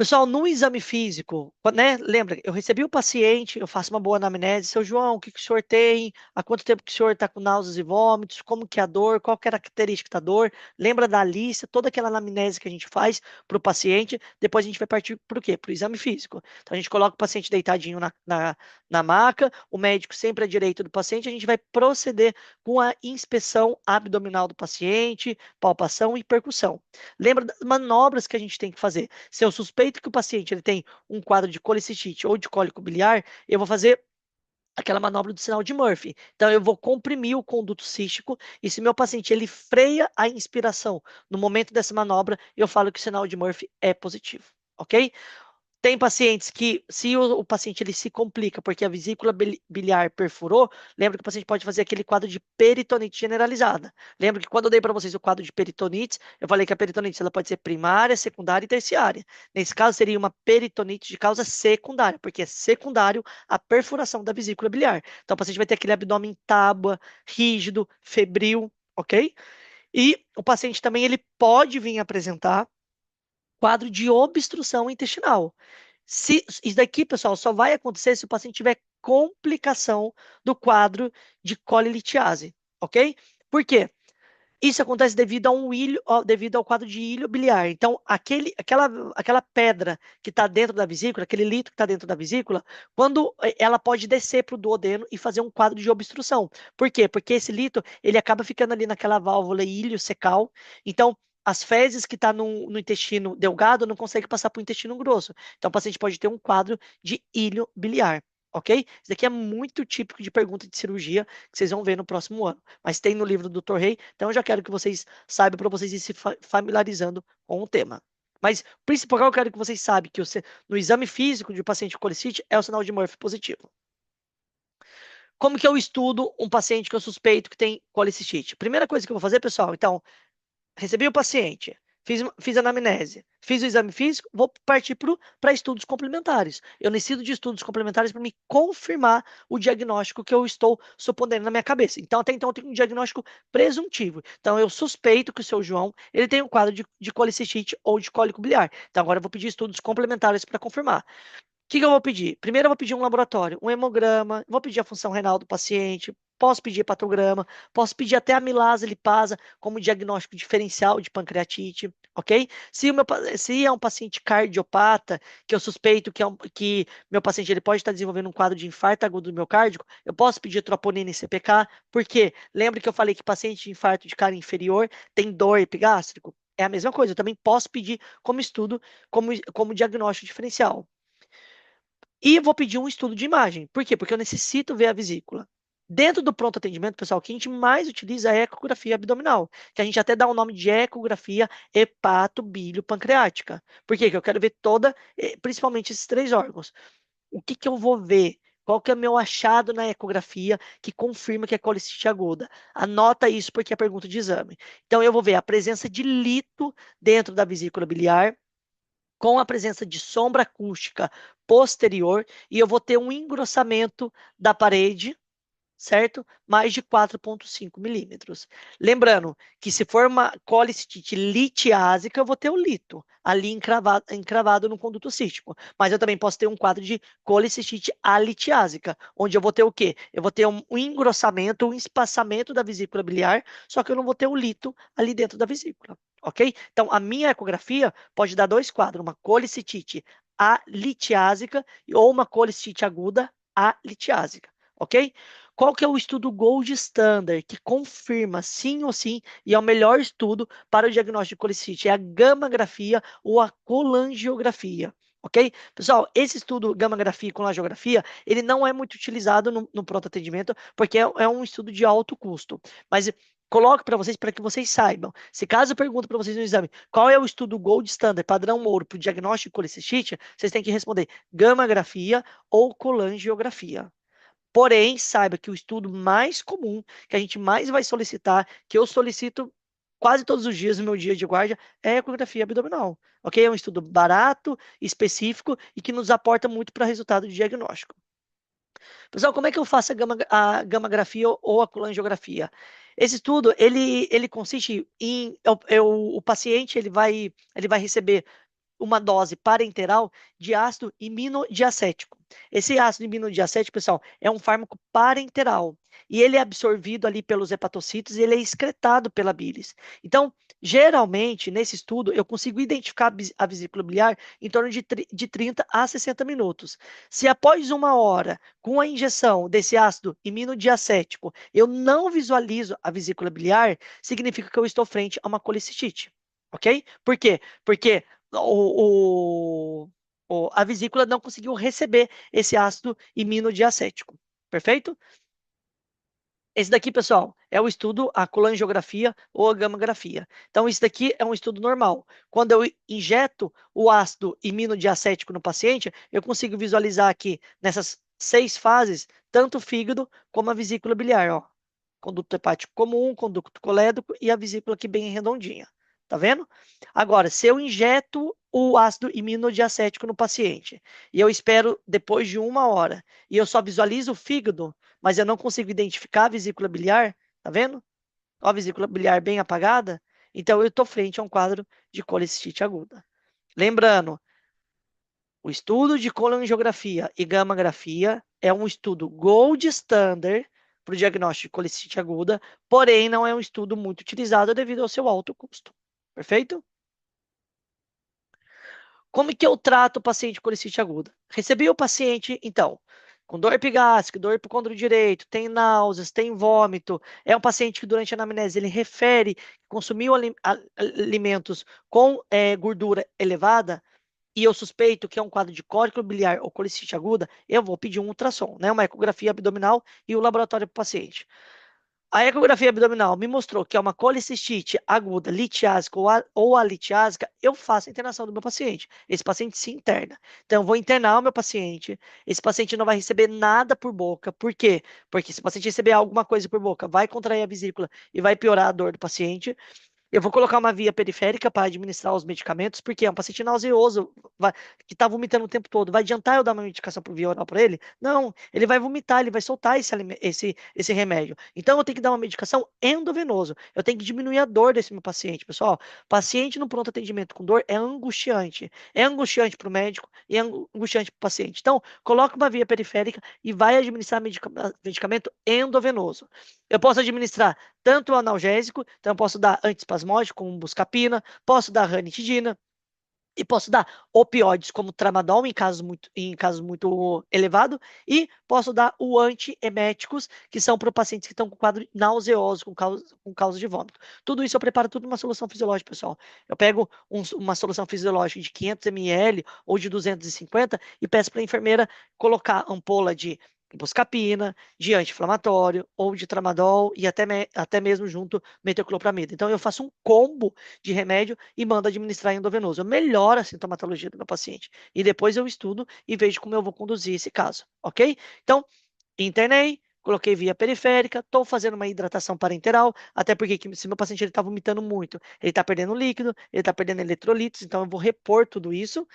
Pessoal, no exame físico, né? Lembra, eu recebi o paciente, eu faço uma boa anamnese. Seu João, o que que o senhor tem? Há quanto tempo que o senhor está com náuseas e vômitos? Como que é a dor? Qual que é a característica da dor? Lembra da lista, toda aquela anamnese que a gente faz para o paciente. Depois a gente vai partir para o quê? Para o exame físico. Então a gente coloca o paciente deitadinho na maca, o médico sempre à direita do paciente, a gente vai proceder com a inspeção abdominal do paciente, palpação e percussão. Lembra das manobras que a gente tem que fazer? Se eu suspeito que o paciente ele tem um quadro de colicistite ou de cólico biliar, eu vou fazer aquela manobra do sinal de Murphy. Então, eu vou comprimir o conduto cístico e se meu paciente ele freia a inspiração no momento dessa manobra, eu falo que o sinal de Murphy é positivo, ok? Tem pacientes que, se o paciente ele se complica porque a vesícula biliar perfurou, lembra que o paciente pode fazer aquele quadro de peritonite generalizada. Lembra que quando eu dei para vocês o quadro de peritonite, eu falei que a peritonite ela pode ser primária, secundária e terciária. Nesse caso, seria uma peritonite de causa secundária, porque é secundário a perfuração da vesícula biliar. Então, o paciente vai ter aquele abdômen tábua, rígido, febril, ok? E o paciente também ele pode vir apresentar quadro de obstrução intestinal. Isso daqui, pessoal, só vai acontecer se o paciente tiver complicação do quadro de colelitiase, ok? Por quê? Isso acontece devido a devido ao quadro de ilho biliar. Então, aquela pedra que está dentro da vesícula, aquele líquido que está dentro da vesícula, quando ela pode descer para o duodeno e fazer um quadro de obstrução. Por quê? Porque esse líquido ele acaba ficando ali naquela válvula ilho-secal. Então, as fezes que estão no intestino delgado não conseguem passar para o intestino grosso. Então, o paciente pode ter um quadro de ilho biliar. Ok? Isso daqui é muito típico de pergunta de cirurgia que vocês vão ver no próximo ano. Mas tem no livro do Dr. Rei, então eu já quero que vocês saibam para vocês irem se familiarizando com o tema. Mas, principal, eu quero que vocês saibam que no exame físico de um paciente com colicite é o sinal de Murphy positivo. Como que eu estudo um paciente que eu suspeito que tem colicistite? Primeira coisa que eu vou fazer, pessoal, então, recebi o paciente, fiz a anamnese, fiz o exame físico, vou partir para estudos complementares. Eu necessito de estudos complementares para me confirmar o diagnóstico que eu estou supondo na minha cabeça. Então, até então, eu tenho um diagnóstico presuntivo. Então, eu suspeito que o seu João ele tem um quadro de colicistite ou de cólico biliar. Então, agora eu vou pedir estudos complementares para confirmar que eu vou pedir? Primeiro, eu vou pedir um laboratório, um hemograma, vou pedir a função renal do paciente, posso pedir hepatograma, posso pedir até amilase lipasa como diagnóstico diferencial de pancreatite, ok? Se é um paciente cardiopata, que eu suspeito que meu paciente ele pode estar desenvolvendo um quadro de infarto agudo do miocárdio, eu posso pedir troponina e CPK, porque lembra que eu falei que paciente de infarto de cara inferior tem dor epigástrico? É a mesma coisa, eu também posso pedir como estudo, como diagnóstico diferencial. E vou pedir um estudo de imagem. Por quê? Porque eu necessito ver a vesícula. Dentro do pronto atendimento, pessoal, o que a gente mais utiliza é a ecografia abdominal, que a gente até dá o nome de ecografia hepato-bilio-pancreática. Por quê? Porque eu quero ver principalmente esses três órgãos. O que que eu vou ver? Qual que é o meu achado na ecografia que confirma que é colicite aguda? Anota isso porque é pergunta de exame. Então, eu vou ver a presença de lito dentro da vesícula biliar, com a presença de sombra acústica posterior, e eu vou ter um engrossamento da parede, certo? Mais de 4,5 milímetros. Lembrando que se for uma colicistite litiásica, eu vou ter o lito ali encravado no conduto cístico. Mas eu também posso ter um quadro de colicistite alitiásica, onde eu vou ter o quê? Eu vou ter um engrossamento, um espaçamento da vesícula biliar, só que eu não vou ter o lito ali dentro da vesícula. Ok? Então, a minha ecografia pode dar dois quadros, uma colicistite alitiásica ou uma colicistite aguda alitiásica, ok? Qual que é o estudo Gold Standard que confirma sim ou sim e é o melhor estudo para o diagnóstico de colicite? É a gammagrafia ou a colangiografia. Ok? Pessoal, esse estudo gammagrafia e colangiografia, ele não é muito utilizado no pronto atendimento, porque é um estudo de alto custo. Mas coloco para vocês, para que vocês saibam. Se caso eu pergunto para vocês no exame, qual é o estudo Gold Standard, padrão ouro, para o diagnóstico de colicite, vocês têm que responder gammagrafia ou colangiografia. Porém, saiba que o estudo mais comum, que a gente mais vai solicitar, que eu solicito quase todos os dias no meu dia de guarda, é a ecografia abdominal. Ok? É um estudo barato, específico e que nos aporta muito para resultado de diagnóstico. Pessoal, como é que eu faço a gammagrafia ou a colangiografia? Esse estudo, ele consiste em o paciente ele vai receber uma dose parenteral de ácido imunodiacético. Esse ácido imunodiacético, pessoal, é um fármaco parenteral e ele é absorvido ali pelos hepatocitos e ele é excretado pela bilis. Então, geralmente, nesse estudo, eu consigo identificar a vesícula biliar em torno de 30 a 60 minutos. Se após uma hora, com a injeção desse ácido imunodiacético, eu não visualizo a vesícula biliar, significa que eu estou frente a uma colicistite. Ok? Por quê? Porque a vesícula não conseguiu receber esse ácido imunodiacético. Perfeito? Esse daqui, pessoal, é o estudo, a colangiografia ou a gamografia. Então, isso daqui é um estudo normal. Quando eu injeto o ácido imunodiacético no paciente, eu consigo visualizar aqui, nessas 6 fases, tanto o fígado como a vesícula biliar, ó. Conduto hepático comum, conduto colédoco e a vesícula aqui bem redondinha. Tá vendo? Agora, se eu injeto o ácido imunodiacético no paciente e eu espero depois de uma hora e eu só visualizo o fígado, mas eu não consigo identificar a vesícula biliar, tá vendo? Ó, a vesícula biliar bem apagada, então eu estou frente a um quadro de colicistite aguda. Lembrando, o estudo de colangiografia e gamografia é um estudo gold standard para o diagnóstico de colicistite aguda, porém não é um estudo muito utilizado devido ao seu alto custo. Perfeito? Como que eu trato o paciente com colicite aguda? Recebi o paciente, então, com dor epigástrica, dor hipocôndrio direito, tem náuseas, tem vômito. É um paciente que durante a anamnese ele refere que consumiu alimentos com gordura elevada e eu suspeito que é um quadro de cólico biliar ou colicite aguda, eu vou pedir um ultrassom, né, uma ecografia abdominal e o laboratório para o paciente. A ecografia abdominal me mostrou que é uma colicistite aguda, litiásica ou alitiásica, eu faço a internação do meu paciente. Esse paciente se interna. Então, eu vou internar o meu paciente. Esse paciente não vai receber nada por boca. Por quê? Porque se o paciente receber alguma coisa por boca, vai contrair a vesícula e vai piorar a dor do paciente. Eu vou colocar uma via periférica para administrar os medicamentos, porque é um paciente nauseoso, que está vomitando o tempo todo. Vai adiantar eu dar uma medicação por via oral para ele? Não, ele vai vomitar, ele vai soltar esse remédio. Então, eu tenho que dar uma medicação endovenoso. Eu tenho que diminuir a dor desse meu paciente, pessoal. Paciente no pronto atendimento com dor é angustiante. É angustiante para o médico e é angustiante para o paciente. Então, coloca uma via periférica e vai administrar medicamento endovenoso. Eu posso administrar tanto o analgésico, então eu posso dar antiespasmódico, como buscapina, posso dar ranitidina, e posso dar opioides como tramadol em casos muito elevado e posso dar o antieméticos, que são para pacientes que estão com quadro nauseoso, com causa de vômito. Tudo isso eu preparo tudo numa solução fisiológica, pessoal. Eu pego uma solução fisiológica de 500 ml ou de 250 e peço para a enfermeira colocar ampola de buscapina, de anti-inflamatório ou de tramadol e até mesmo junto metoclopramida. Então eu faço um combo de remédio e mando administrar endovenoso. Eu melhoro a sintomatologia do meu paciente. E depois eu estudo e vejo como eu vou conduzir esse caso, ok? Então, internei, coloquei via periférica, estou fazendo uma hidratação parenteral, até porque se meu paciente está vomitando muito, ele está perdendo líquido, ele está perdendo eletrolitos, então eu vou repor tudo isso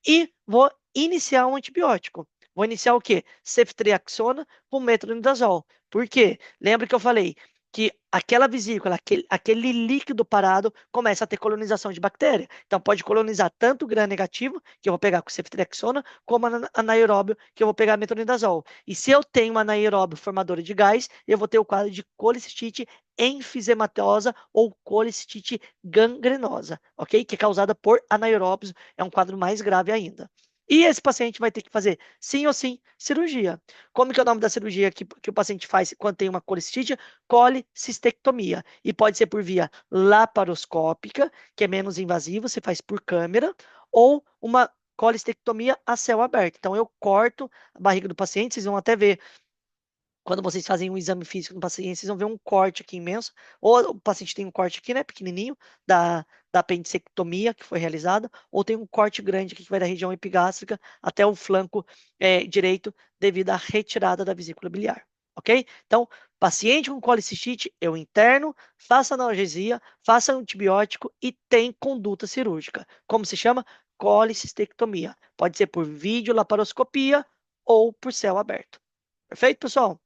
e vou iniciar um antibiótico. Vou iniciar o quê? Ceftriaxona com metronidazol. Por quê? Lembra que eu falei que aquela vesícula, aquele líquido parado, começa a ter colonização de bactéria. Então, pode colonizar tanto o gram-negativo, que eu vou pegar com ceftriaxona, como anaeróbio, que eu vou pegar metronidazol. E se eu tenho uma anaeróbio formadora de gás, eu vou ter o quadro de colicistite enfisematosa ou colicistite gangrenosa, ok? Que é causada por anaeróbios, é um quadro mais grave ainda. E esse paciente vai ter que fazer, sim ou sim, cirurgia. Como que é o nome da cirurgia que o paciente faz quando tem uma colicistite? Colicistectomia. E pode ser por via laparoscópica, que é menos invasivo, você faz por câmera, ou uma colicistectomia a céu aberto. Então, eu corto a barriga do paciente, vocês vão até ver quando vocês fazem um exame físico no paciente, vocês vão ver um corte aqui imenso, ou o paciente tem um corte aqui, né, pequenininho, da apendicectomia que foi realizada, ou tem um corte grande aqui que vai da região epigástrica até o flanco direito, devido à retirada da vesícula biliar, ok? Então, paciente com colicistite, eu interno, faço analgesia, faço antibiótico e tem conduta cirúrgica. Como se chama? Colicistectomia. Pode ser por videolaparoscopia ou por céu aberto. Perfeito, pessoal?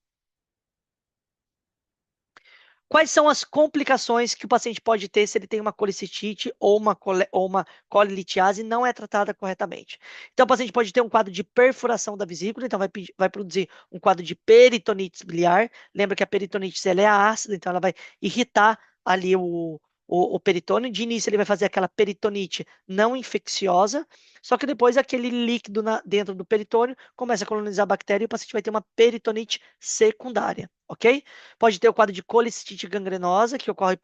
Quais são as complicações que o paciente pode ter se ele tem uma colicistite ou uma colelitiase e não é tratada corretamente? Então, o paciente pode ter um quadro de perfuração da vesícula, então vai produzir um quadro de peritonites biliar. Lembra que a peritonites ela é ácida, então ela vai irritar ali o peritônio. De início, ele vai fazer aquela peritonite não infecciosa, só que depois aquele líquido dentro do peritônio começa a colonizar a bactéria e o paciente vai ter uma peritonite secundária, ok? Pode ter o quadro de colicistite gangrenosa, que ocorre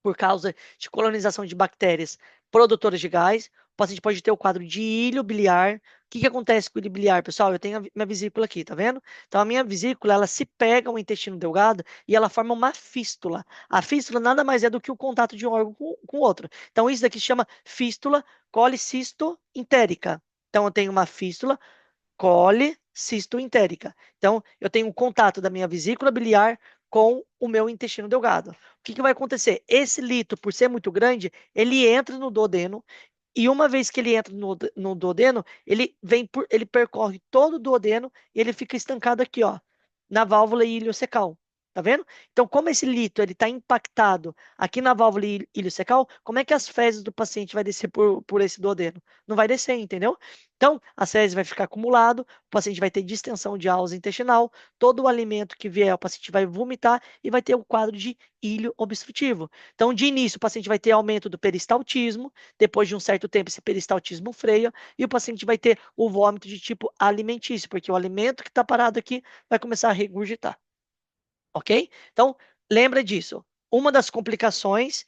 por causa de colonização de bactérias produtoras de gás. O paciente pode ter o quadro de ilho biliar. O que que acontece com o ilho biliar, pessoal? Eu tenho a minha vesícula aqui, tá vendo? Então, a minha vesícula, ela se pega ao intestino delgado e ela forma uma fístula. A fístula nada mais é do que o contato de um órgão com o outro. Então, isso daqui se chama fístula colicistoentérica. Então, eu tenho uma fístula colicistoentérica. Então, eu tenho um contato da minha vesícula biliar com o meu intestino delgado. O que que vai acontecer? Esse lito, por ser muito grande, ele entra no duodeno e uma vez que ele entra no duodeno, ele percorre todo o duodeno e ele fica estancado aqui, ó, na válvula iliocecal. Tá vendo? Então, como esse lito ele está impactado aqui na válvula iliocecal, como é que as fezes do paciente vai descer por esse duodeno? Não vai descer, entendeu? Então, as fezes vai ficar acumulado, o paciente vai ter distensão de alça intestinal, todo o alimento que vier, o paciente vai vomitar e vai ter o quadro de ilho obstrutivo. Então, de início, o paciente vai ter aumento do peristaltismo, depois de um certo tempo, esse peristaltismo freia e o paciente vai ter o vômito de tipo alimentício, porque o alimento que está parado aqui vai começar a regurgitar. Ok? Então, lembra disso. Uma das complicações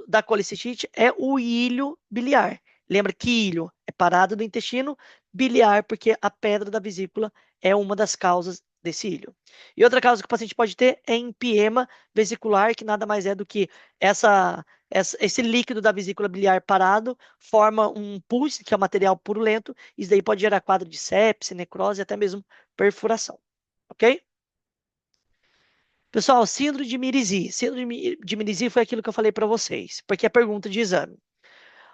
da colicistite é o ilho biliar. Lembra que ilho é parada do intestino, biliar, porque a pedra da vesícula é uma das causas desse ilho. E outra causa que o paciente pode ter é empiema vesicular, que nada mais é do que esse líquido da vesícula biliar parado forma um pus, que é um material purulento. Isso daí pode gerar quadro de sepse, necrose e até mesmo perfuração. Ok? Pessoal, síndrome de Mirizy. Síndrome de Mirizy foi aquilo que eu falei para vocês, porque é pergunta de exame.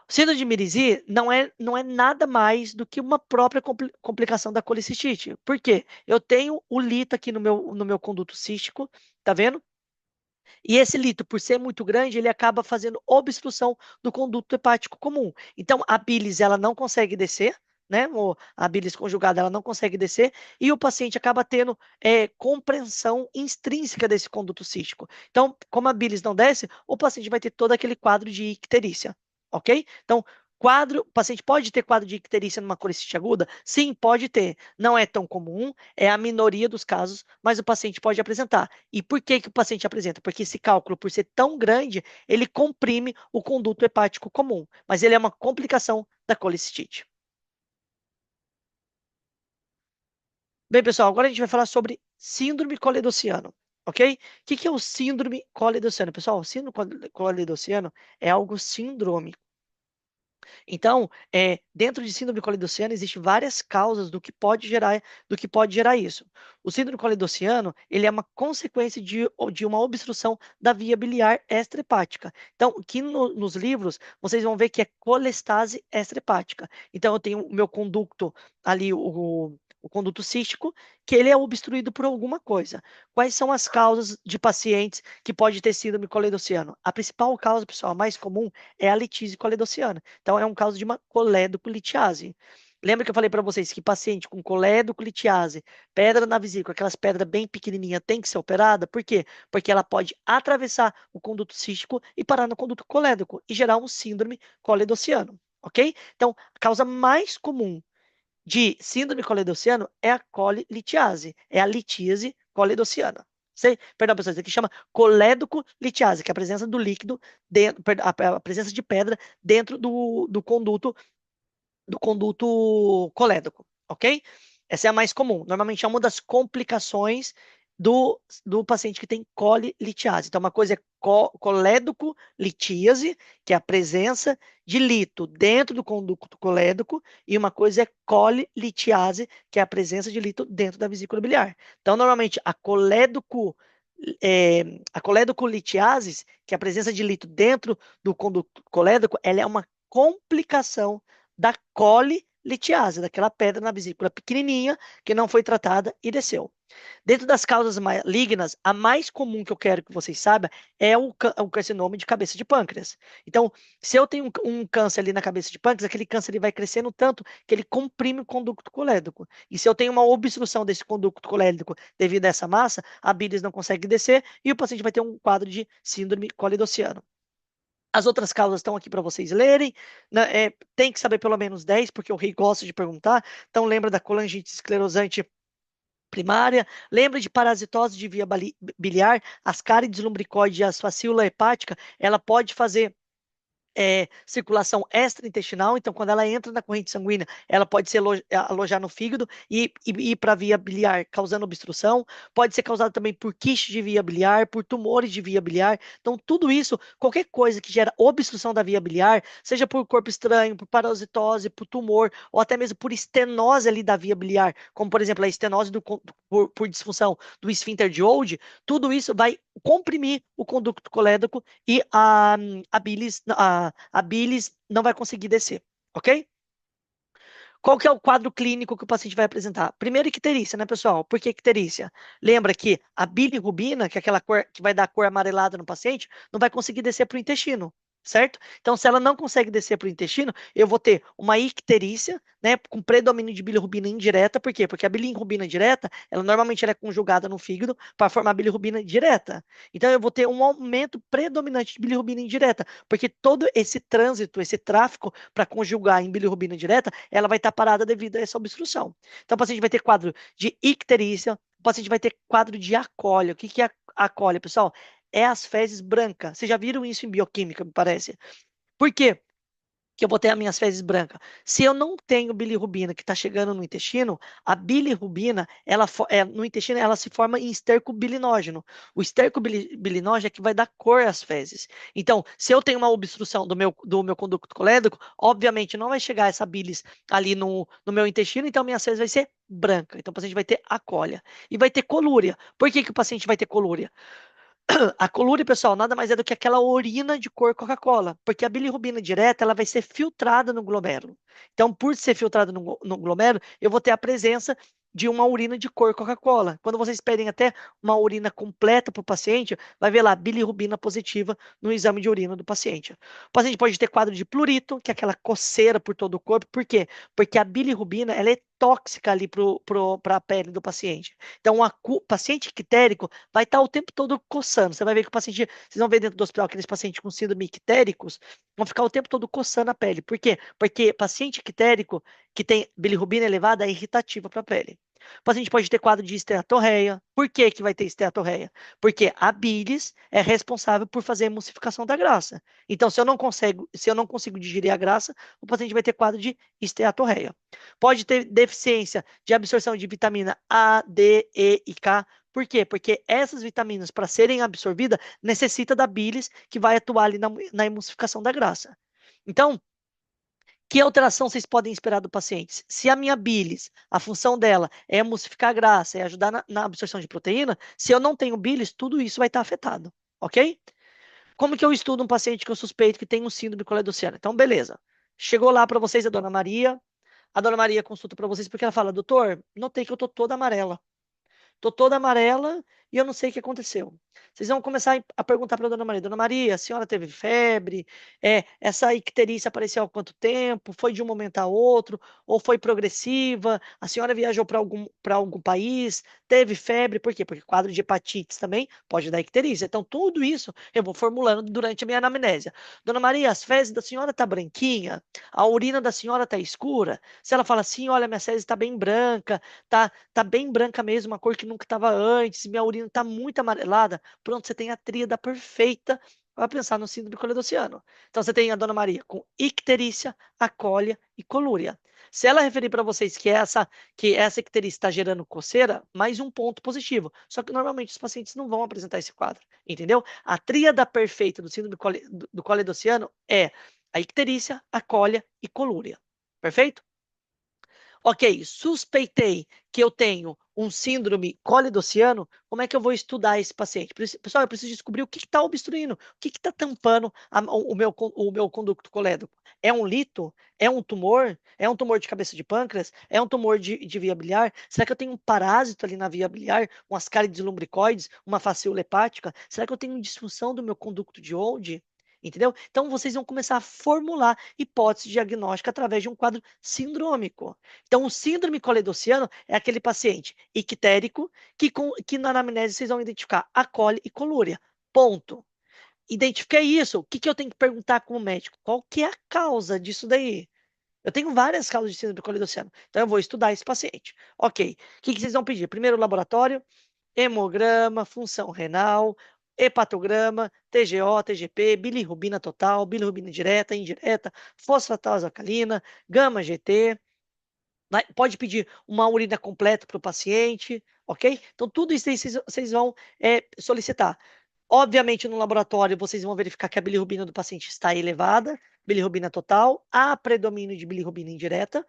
Síndrome de Mirizy não é nada mais do que uma própria complicação da colicistite. Por quê? Eu tenho o lito aqui no meu conduto cístico, tá vendo? E esse lito, por ser muito grande, ele acaba fazendo obstrução do conduto hepático comum. Então, a bilis, ela não consegue descer, né? A bilis conjugada, ela não consegue descer, e o paciente acaba tendo compreensão intrínseca desse conduto cístico. Então, como a bilis não desce, o paciente vai ter todo aquele quadro de icterícia, ok? Então, o paciente pode ter quadro de icterícia numa colicite aguda? Sim, pode ter. Não é tão comum, é a minoria dos casos, mas o paciente pode apresentar. E por que que o paciente apresenta? Porque esse cálculo, por ser tão grande, ele comprime o conduto hepático comum, mas ele é uma complicação da colicistite. Bem, pessoal, agora a gente vai falar sobre síndrome coledociano, ok? O que que é o síndrome coledociano? Pessoal, o síndrome coledociano é algo sindrômico. Então, dentro de síndrome coledociana, existem várias causas do que pode gerar isso. O síndrome coledociano, ele é uma consequência de uma obstrução da via biliar extrahepática. Então, aqui nos livros, vocês vão ver que é colestase extrahepática. Então, eu tenho o meu conduto ali, o conduto cístico, que ele é obstruído por alguma coisa. Quais são as causas de pacientes que pode ter síndrome coledociano? A principal causa, pessoal, a mais comum, é a litise coledociana. Então, é um caso de uma coledocolitiase. Lembra que eu falei para vocês que paciente com coledocolitiase, pedra na vesícula, aquelas pedras bem pequenininhas, tem que ser operada? Por quê? Porque ela pode atravessar o conduto cístico e parar no conduto colédoco e gerar um síndrome coledociano, ok? Então, a causa mais comum de síndrome coledociano é a colelitiase, é a litíase coledociana. Perdão, pessoal, isso aqui chama colédoco-litiase, que é a presença do líquido, a presença de pedra dentro do conduto colédoco, ok? Essa é a mais comum. Normalmente é uma das complicações do paciente que tem colelitiase. Então, uma coisa é colédoco-litíase, que é a presença de lito dentro do conduto colédoco, e uma coisa é colelitiase, que é a presença de lito dentro da vesícula biliar. Então, normalmente, a colédoco-litiase, que é a presença de lito dentro do conduto colédoco, ela é uma complicação da litiase, daquela pedra na vesícula pequenininha que não foi tratada e desceu. Dentro das causas malignas, a mais comum que eu quero que vocês saibam é o carcinoma de cabeça de pâncreas. Então, se eu tenho um câncer ali na cabeça de pâncreas, aquele câncer ele vai crescendo tanto que ele comprime o conducto colédoco. E se eu tenho uma obstrução desse conducto colédoco devido a essa massa, a bilis não consegue descer e o paciente vai ter um quadro de síndrome colidossiano. As outras causas estão aqui para vocês lerem, né? Tem que saber pelo menos 10, porque o rei gosta de perguntar. Então, lembra da colangite esclerosante primária, lembra de parasitose de via biliar, ascaridis lumbricoide e a fascícula hepática, ela pode fazer circulação extraintestinal, então quando ela entra na corrente sanguínea, ela pode se alojar no fígado e ir para a via biliar, causando obstrução. Pode ser causada também por quiste de via biliar, por tumores de via biliar. Então, tudo isso, qualquer coisa que gera obstrução da via biliar, seja por corpo estranho, por parasitose, por tumor, ou até mesmo por estenose ali da via biliar, como por exemplo a estenose por disfunção do esfíncter de Olde, tudo isso vai comprimir o conducto colédoco e a bilis não vai conseguir descer, ok? Qual que é o quadro clínico que o paciente vai apresentar? Primeiro, icterícia, né, pessoal? Por que icterícia? Lembra que a bilirrubina, que é aquela cor que vai dar cor amarelada no paciente, não vai conseguir descer para o intestino, certo? Então, se ela não consegue descer para o intestino, eu vou ter uma icterícia, né, com predomínio de bilirrubina indireta. Por quê? Porque a bilirrubina direta, ela normalmente ela é conjugada no fígado para formar bilirrubina direta. Então, eu vou ter um aumento predominante de bilirrubina indireta, porque todo esse trânsito, esse tráfego para conjugar em bilirrubina direta, ela vai estar parada devido a essa obstrução. Então, o paciente vai ter quadro de icterícia, o paciente vai ter quadro de acólia. O que que é acólia, pessoal? É as fezes brancas. Vocês já viram isso em bioquímica, me parece. Por quê? Que eu vou ter as minhas fezes brancas. Se eu não tenho bilirrubina que está chegando no intestino, a bilirrubina, no intestino, ela se forma em esterco bilinógeno. O esterco bilinógeno é que vai dar cor às fezes. Então, se eu tenho uma obstrução do meu conducto colédoco, obviamente não vai chegar essa bilis ali no meu intestino, então minhas fezes vai ser branca. Então, o paciente vai ter acólia. E vai ter colúria. Por que que o paciente vai ter colúria? A colúria, pessoal, nada mais é do que aquela urina de cor Coca-Cola, porque a bilirrubina direta ela vai ser filtrada no glomérulo. Então, por ser filtrada no glomérulo, eu vou ter a presença de uma urina de cor Coca-Cola. Quando vocês pedem até uma urina completa para o paciente, vai ver lá bilirrubina positiva no exame de urina do paciente. O paciente pode ter quadro de prurito, que é aquela coceira por todo o corpo. Por quê? Porque a bilirrubina ela é tóxica ali para a pele do paciente. Então, o paciente ictérico vai estar o tempo todo coçando. Você vai ver que o paciente, vocês vão ver dentro do hospital aqueles pacientes com síndrome ictéricos, vão ficar o tempo todo coçando a pele. Por quê? Porque paciente ictérico que tem bilirrubina elevada é irritativa para a pele. O paciente pode ter quadro de esteatorreia. Por que que vai ter esteatorreia? Porque a bilis é responsável por fazer a emulsificação da grasa. Então, se eu não consigo digerir a grasa, o paciente vai ter quadro de esteatorreia. Pode ter deficiência de absorção de vitamina A, D, E e K. Por quê? Porque essas vitaminas, para serem absorvidas, necessita da bilis que vai atuar ali na emulsificação da grasa. Então, que alteração vocês podem esperar do paciente? Se a minha bilis, a função dela é emulsificar a grasa, é ajudar na absorção de proteína, se eu não tenho bilis, tudo isso vai estar afetado, ok? Como que eu estudo um paciente que eu suspeito que tem um síndrome colidossiana? Então, beleza. Chegou lá para vocês a dona Maria. A dona Maria consulta para vocês porque ela fala, doutor, notei que eu tô toda amarela. Tô toda amarela e eu não sei o que aconteceu. Vocês vão começar a perguntar para a Dona Maria, a senhora teve febre? Essa icterícia apareceu há quanto tempo? Foi de um momento a outro? Ou foi progressiva? A senhora viajou para algum país? Teve febre? Por quê? Porque quadro de hepatites também pode dar icterícia. Então, tudo isso eu vou formulando durante a minha anamnésia. Dona Maria, as fezes da senhora tá branquinha? A urina da senhora tá escura? Se ela fala assim, olha, minha fezes está bem branca, tá bem branca mesmo, uma cor que nunca estava antes, minha urina tá muito amarelada, pronto, você tem a tríada perfeita para pensar no síndrome colidossiano. Então você tem a Dona Maria com icterícia, acólia e colúria. Se ela referir para vocês que essa icterícia está gerando coceira, mais um ponto positivo. Só que normalmente os pacientes não vão apresentar esse quadro, entendeu? A tríada perfeita do síndrome do colidossiano é a icterícia, acólia e colúria. Perfeito? Ok, suspeitei que eu tenho um síndrome cole-do-ciano, como é que eu vou estudar esse paciente? Pessoal, eu preciso descobrir o que está obstruindo, o que está tampando o meu conducto colédoco. É um lito? É um tumor? É um tumor de cabeça de pâncreas? É um tumor de via biliar? Será que eu tenho um parásito ali na via biliar? Um ascarides lumbricoides? Uma fascícula hepática? Será que eu tenho disfunção do meu conducto de Olde? Entendeu? Então, vocês vão começar a formular hipótese diagnóstica através de um quadro sindrômico. Então, o síndrome coledociano é aquele paciente ictérico que na anamnese vocês vão identificar a cole e colúria. Ponto. Identifiquei isso. O que, que eu tenho que perguntar como médico? Qual que é a causa disso daí? Eu tenho várias causas de síndrome coledociano. Então, eu vou estudar esse paciente. Ok. O que, que vocês vão pedir? Primeiro, laboratório, hemograma, função renal, hepatograma, TGO, TGP, bilirrubina total, bilirrubina direta, indireta, fosfatase alcalina, gama GT. Pode pedir uma urina completa para o paciente, ok? Então, tudo isso aí vocês vão solicitar. Obviamente, no laboratório, vocês vão verificar que a bilirrubina do paciente está elevada, bilirrubina total, há predomínio de bilirrubina indireta,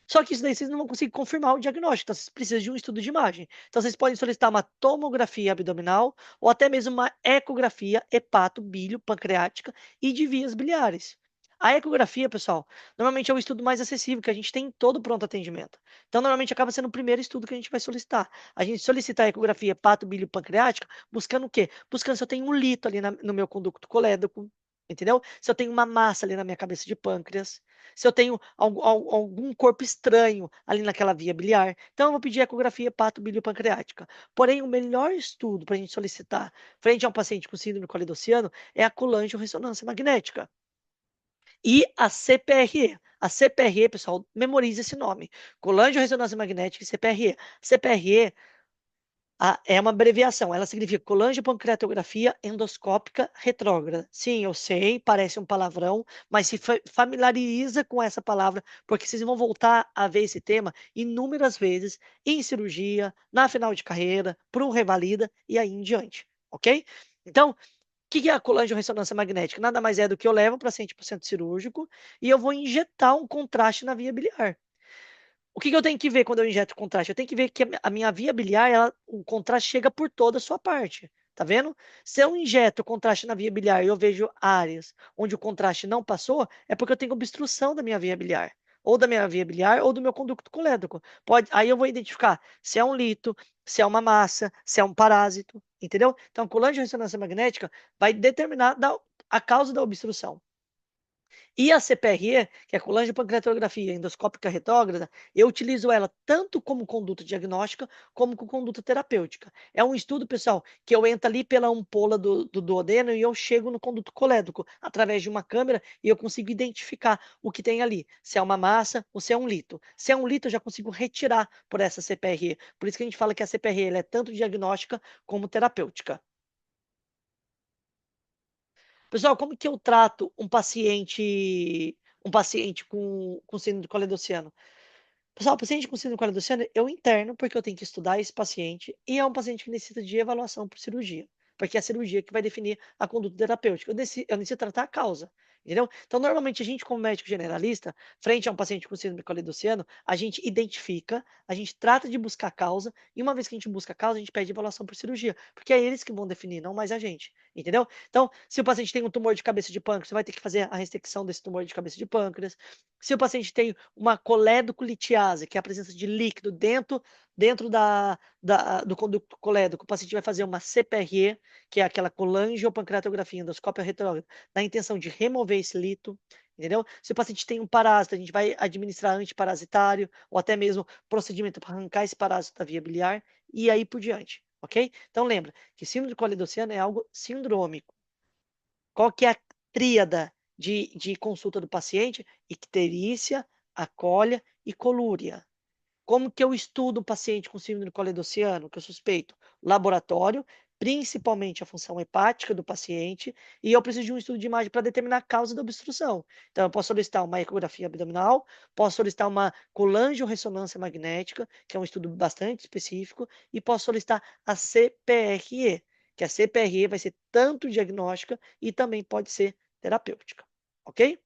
só que isso daí vocês não vão conseguir confirmar o diagnóstico, então vocês precisam de um estudo de imagem. Então vocês podem solicitar uma tomografia abdominal ou até mesmo uma ecografia hepato, bílio, pancreática e de vias biliares. A ecografia, pessoal, normalmente é o estudo mais acessível que a gente tem em todo pronto atendimento. Então, normalmente acaba sendo o primeiro estudo que a gente vai solicitar. A gente solicita a ecografia hepato, bílio, pancreática, buscando o quê? Buscando se eu tenho um lito ali no meu conducto colédoco, entendeu? Se eu tenho uma massa ali na minha cabeça de pâncreas, se eu tenho algum corpo estranho ali naquela via biliar. Então, eu vou pedir ecografia hepato-biliopancreática. Porém, o melhor estudo para a gente solicitar frente a um paciente com síndrome coledociano é a colangio-ressonância magnética e a CPRE. A CPRE, pessoal, memorize esse nome. Colangio-ressonância magnética e CPRE. CPRE é uma abreviação, ela significa colangiopancreatografia endoscópica retrógrada. Sim, eu sei, parece um palavrão, mas se familiariza com essa palavra, porque vocês vão voltar a ver esse tema inúmeras vezes em cirurgia, na final de carreira, para um revalida e aí em diante, ok? Então, o que é a colangiorressonância magnética? Nada mais é do que eu levo o paciente para o centro cirúrgico e eu vou injetar um contraste na via biliar. O que, que eu tenho que ver quando eu injeto contraste? Eu tenho que ver que a minha via biliar, o contraste chega por toda a sua parte. Tá vendo? Se eu injeto contraste na via biliar e eu vejo áreas onde o contraste não passou, é porque eu tenho obstrução da minha via biliar. Ou da minha via biliar ou do meu conducto colédoco. Aí eu vou identificar se é um lito, se é uma massa, se é um parásito. Entendeu? Então, a colangio-ressonância magnética vai determinar a causa da obstrução. E a CPRE, que é a colangiopancreatografia endoscópica retrógrada, eu utilizo ela tanto como conduta diagnóstica como com conduta terapêutica. É um estudo, pessoal, que eu entro ali pela ampola do duodeno e eu chego no conduto colédoco através de uma câmera e eu consigo identificar o que tem ali, se é uma massa ou se é um lito. Se é um lito, eu já consigo retirar por essa CPRE. Por isso que a gente fala que a CPRE ela é tanto diagnóstica como terapêutica. Pessoal, como que eu trato um paciente com síndrome de coledociano? Pessoal, o paciente com síndrome de coledociano, eu interno porque eu tenho que estudar esse paciente e é um paciente que necessita de avaliação por cirurgia, porque é a cirurgia que vai definir a conduta terapêutica. Eu necessito tratar a causa, entendeu? Então, normalmente, a gente, como médico generalista, frente a um paciente com síndrome de coledociano, a gente identifica, a gente trata de buscar a causa e uma vez que a gente busca a causa, a gente pede avaliação por cirurgia, porque é eles que vão definir, não mais a gente, entendeu? Então, se o paciente tem um tumor de cabeça de pâncreas, você vai ter que fazer a ressecção desse tumor de cabeça de pâncreas. Se o paciente tem uma colédoco-litiase, que é a presença de líquido dentro do conduto colédoco, o paciente vai fazer uma CPRE, que é aquela colangiopancreatografia endoscópia retrógrada, na intenção de remover esse lito, entendeu? Se o paciente tem um parásito, a gente vai administrar antiparasitário, ou até mesmo procedimento para arrancar esse parásito da via biliar, e aí por diante, ok? Então lembra que síndrome de coledociano é algo sindrômico. Qual que é a tríada de consulta do paciente? Icterícia, acólia e colúria. Como que eu estudo o paciente com síndrome coledociano, que eu suspeito? Laboratório, principalmente a função hepática do paciente, e eu preciso de um estudo de imagem para determinar a causa da obstrução. Então, eu posso solicitar uma ecografia abdominal, posso solicitar uma colangio-ressonância magnética, que é um estudo bastante específico, e posso solicitar a CPRE, que a CPRE vai ser tanto diagnóstica e também pode ser terapêutica. Ok?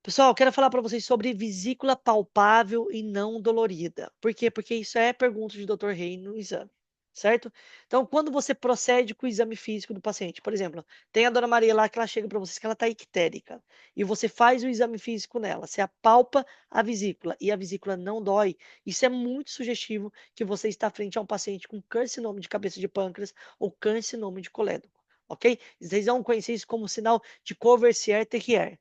Pessoal, eu quero falar para vocês sobre vesícula palpável e não dolorida. Por quê? Porque isso é pergunta de Dr. Rei no exame, certo? Então, quando você procede com o exame físico do paciente, por exemplo, tem a dona Maria lá que ela chega para vocês que ela está ictérica e você faz o exame físico nela, você apalpa a vesícula e a vesícula não dói, isso é muito sugestivo que você está frente a um paciente com carcinoma de cabeça de pâncreas ou carcinoma de colédoco, ok? Vocês vão conhecer isso como sinal de Courvoisier-Terrier.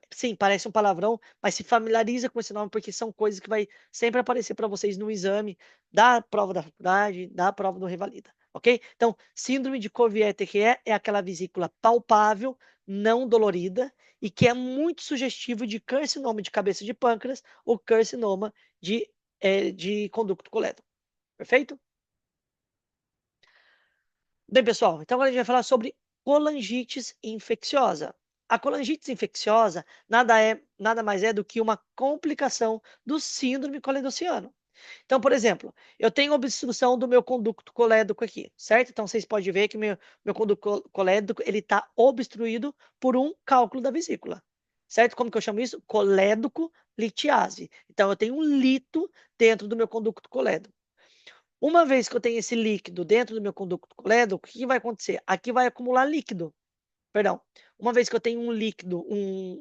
Sim, parece um palavrão, mas se familiariza com esse nome porque são coisas que vai sempre aparecer para vocês no exame da prova da faculdade, da prova do Revalida, ok? Então, síndrome de Courvoisier é aquela vesícula palpável, não dolorida e que é muito sugestivo de carcinoma de cabeça de pâncreas ou carcinoma de conducto colédoco, perfeito? Bem, pessoal, então agora a gente vai falar sobre colangites infecciosa. A colangite infecciosa nada mais é do que uma complicação do síndrome coledociano. Então, por exemplo, eu tenho obstrução do meu conducto colédoco aqui, certo? Então, vocês podem ver que meu conducto colédoco ele está obstruído por um cálculo da vesícula, certo? Como que eu chamo isso? Colédoco litiase. Então, eu tenho um lito dentro do meu conducto colédoco. Uma vez que eu tenho esse líquido dentro do meu conducto colédoco, o que vai acontecer? Aqui vai acumular líquido. Perdão. Uma vez que eu tenho um líquido,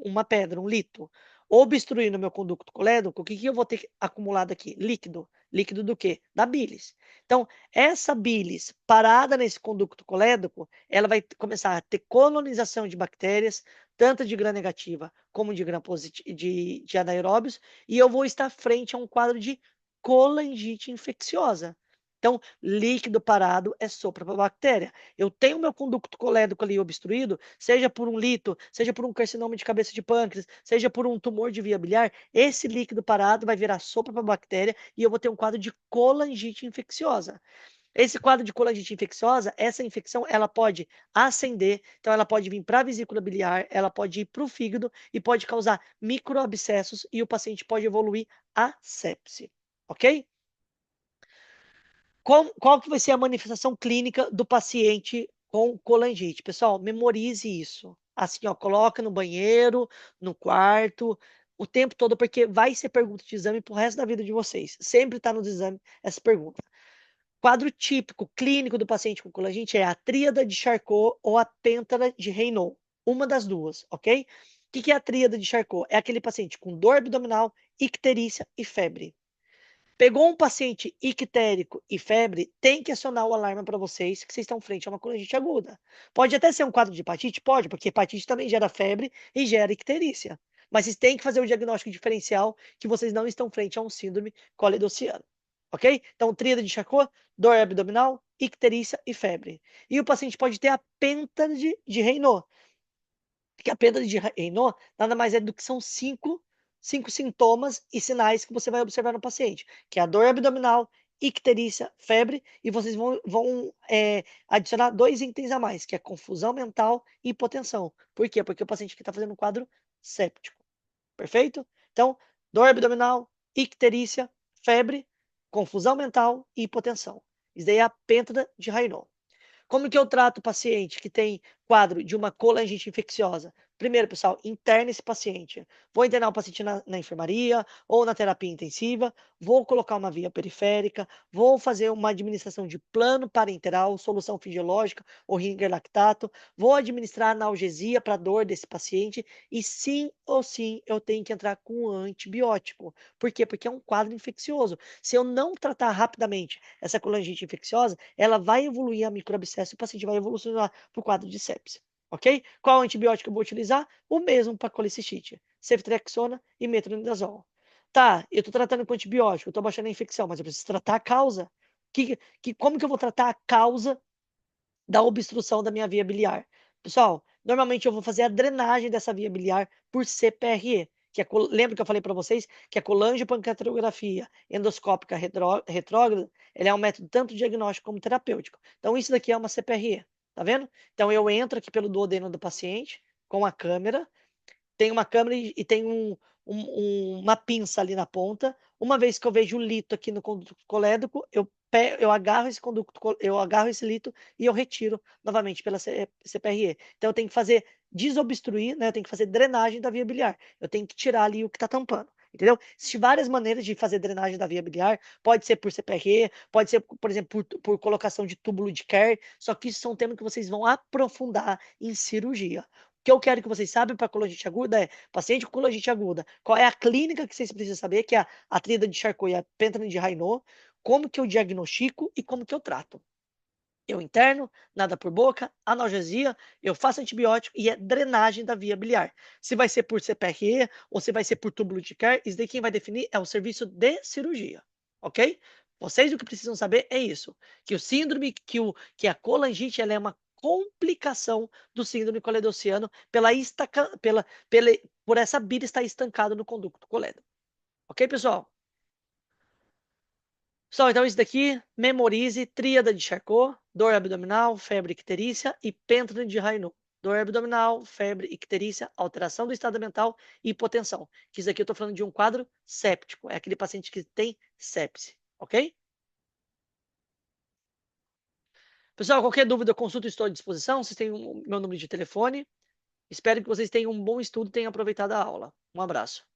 uma pedra, um lito, obstruindo o meu conducto colédoco, o que eu vou ter acumulado aqui? Líquido. Líquido do quê? Da bilis. Então, essa bilis parada nesse conducto colédoco, ela vai começar a ter colonização de bactérias, tanto de gram negativa como de gram positivo, de anaeróbios, e eu vou estar frente a um quadro de colangite infecciosa. Então, líquido parado é sopro para bactéria. Eu tenho meu conducto colédoco ali obstruído, seja por um lito, seja por um carcinoma de cabeça de pâncreas, seja por um tumor de via biliar, esse líquido parado vai virar sopa para bactéria e eu vou ter um quadro de colangite infecciosa. Esse quadro de colangite infecciosa, essa infecção, ela pode ascender, então ela pode vir para a vesícula biliar, ela pode ir para o fígado e pode causar microabscessos e o paciente pode evoluir a sepse, ok? Qual que vai ser a manifestação clínica do paciente com colangite? Pessoal, memorize isso. Assim, ó, coloca no banheiro, no quarto, o tempo todo, porque vai ser pergunta de exame pro resto da vida de vocês. Sempre está no exame essa pergunta. Quadro típico clínico do paciente com colangite é a tríada de Charcot ou a pêntara de Raynaud. Uma das duas, ok? O que é a tríada de Charcot? É aquele paciente com dor abdominal, icterícia e febre. Pegou um paciente ictérico e febre, tem que acionar o alarme para vocês que vocês estão frente a uma colangite aguda. Pode até ser um quadro de hepatite? Pode, porque hepatite também gera febre e gera icterícia. Mas vocês têm que fazer o diagnóstico diferencial que vocês não estão frente a um síndrome coledociano. Ok? Então, tríade de Charcot, dor abdominal, icterícia e febre. E o paciente pode ter a pêntade de Raynaud, que a perda de Raynaud nada mais é do que são cinco sintomas e sinais que você vai observar no paciente, que é a dor abdominal, icterícia, febre, e vocês vão adicionar dois itens a mais, que é confusão mental e hipotensão. Por quê? Porque o paciente aqui está fazendo um quadro séptico. Perfeito? Então, dor abdominal, icterícia, febre, confusão mental e hipotensão. Isso daí é a pêntada de Raynaud. Como que eu trato o paciente que tem quadro de uma colangite infecciosa? Primeiro, pessoal, interne esse paciente. Vou internar o paciente na enfermaria ou na terapia intensiva, vou colocar uma via periférica, vou fazer uma administração de plano parenteral, solução fisiológica ou ringer lactato, vou administrar analgesia para a dor desse paciente e sim ou sim eu tenho que entrar com antibiótico. Por quê? Porque é um quadro infeccioso. Se eu não tratar rapidamente essa colangite infecciosa, ela vai evoluir a microabscesso e o paciente vai evolucionar para o quadro de sepsis. Ok? Qual antibiótico eu vou utilizar? O mesmo para colicistite, ceftriaxona e metronidazol. Tá, eu estou tratando com antibiótico, eu estou baixando a infecção, mas eu preciso tratar a causa. Como que eu vou tratar a causa da obstrução da minha via biliar? Pessoal, normalmente eu vou fazer a drenagem dessa via biliar por CPRE, lembra que eu falei para vocês que a colangiopancreatografia endoscópica retrógrada, ele é um método tanto diagnóstico como terapêutico. Então isso daqui é uma CPRE, tá vendo? Então eu entro aqui pelo duodeno do paciente com a câmera, tem uma câmera e tem uma pinça ali na ponta. Uma vez que eu vejo o lito aqui no conduto colédoco, eu eu agarro esse conduto, eu agarro esse lito e eu retiro novamente pela CPRE. Então eu tenho que fazer desobstruir, né? Eu tenho que fazer drenagem da via biliar. Eu tenho que tirar ali o que está tampando. Entendeu? Existem várias maneiras de fazer drenagem da via biliar. Pode ser por CPRE, pode ser, por exemplo, por colocação de túbulo de Kerr. Só que isso são temas que vocês vão aprofundar em cirurgia. O que eu quero que vocês saibam para colangite aguda é paciente com colangite aguda. Qual é a clínica que vocês precisam saber, que é a tríade de Charcot e a pentatlone de Raynaud, como que eu diagnostico e como que eu trato. Eu interno, nada por boca, analgesia, eu faço antibiótico e é drenagem da via biliar. Se vai ser por CPRE ou se vai ser por túbulo de Kerr, isso daí quem vai definir é o serviço de cirurgia, ok? Vocês o que precisam saber é isso, que o síndrome, que a colangite, ela é uma complicação do síndrome coledociano por essa bile estar estancada no conducto colédoco. Ok, pessoal? Pessoal, então isso daqui, memorize, tríada de Charcot, dor abdominal, febre icterícia e pêntlone de Raynaud. Dor abdominal, febre icterícia, alteração do estado mental e hipotensão. Que isso aqui eu estou falando de um quadro séptico. É aquele paciente que tem sepse, ok? Pessoal, qualquer dúvida, consulta, estou à disposição. Vocês têm o meu número de telefone. Espero que vocês tenham um bom estudo e tenham aproveitado a aula. Um abraço.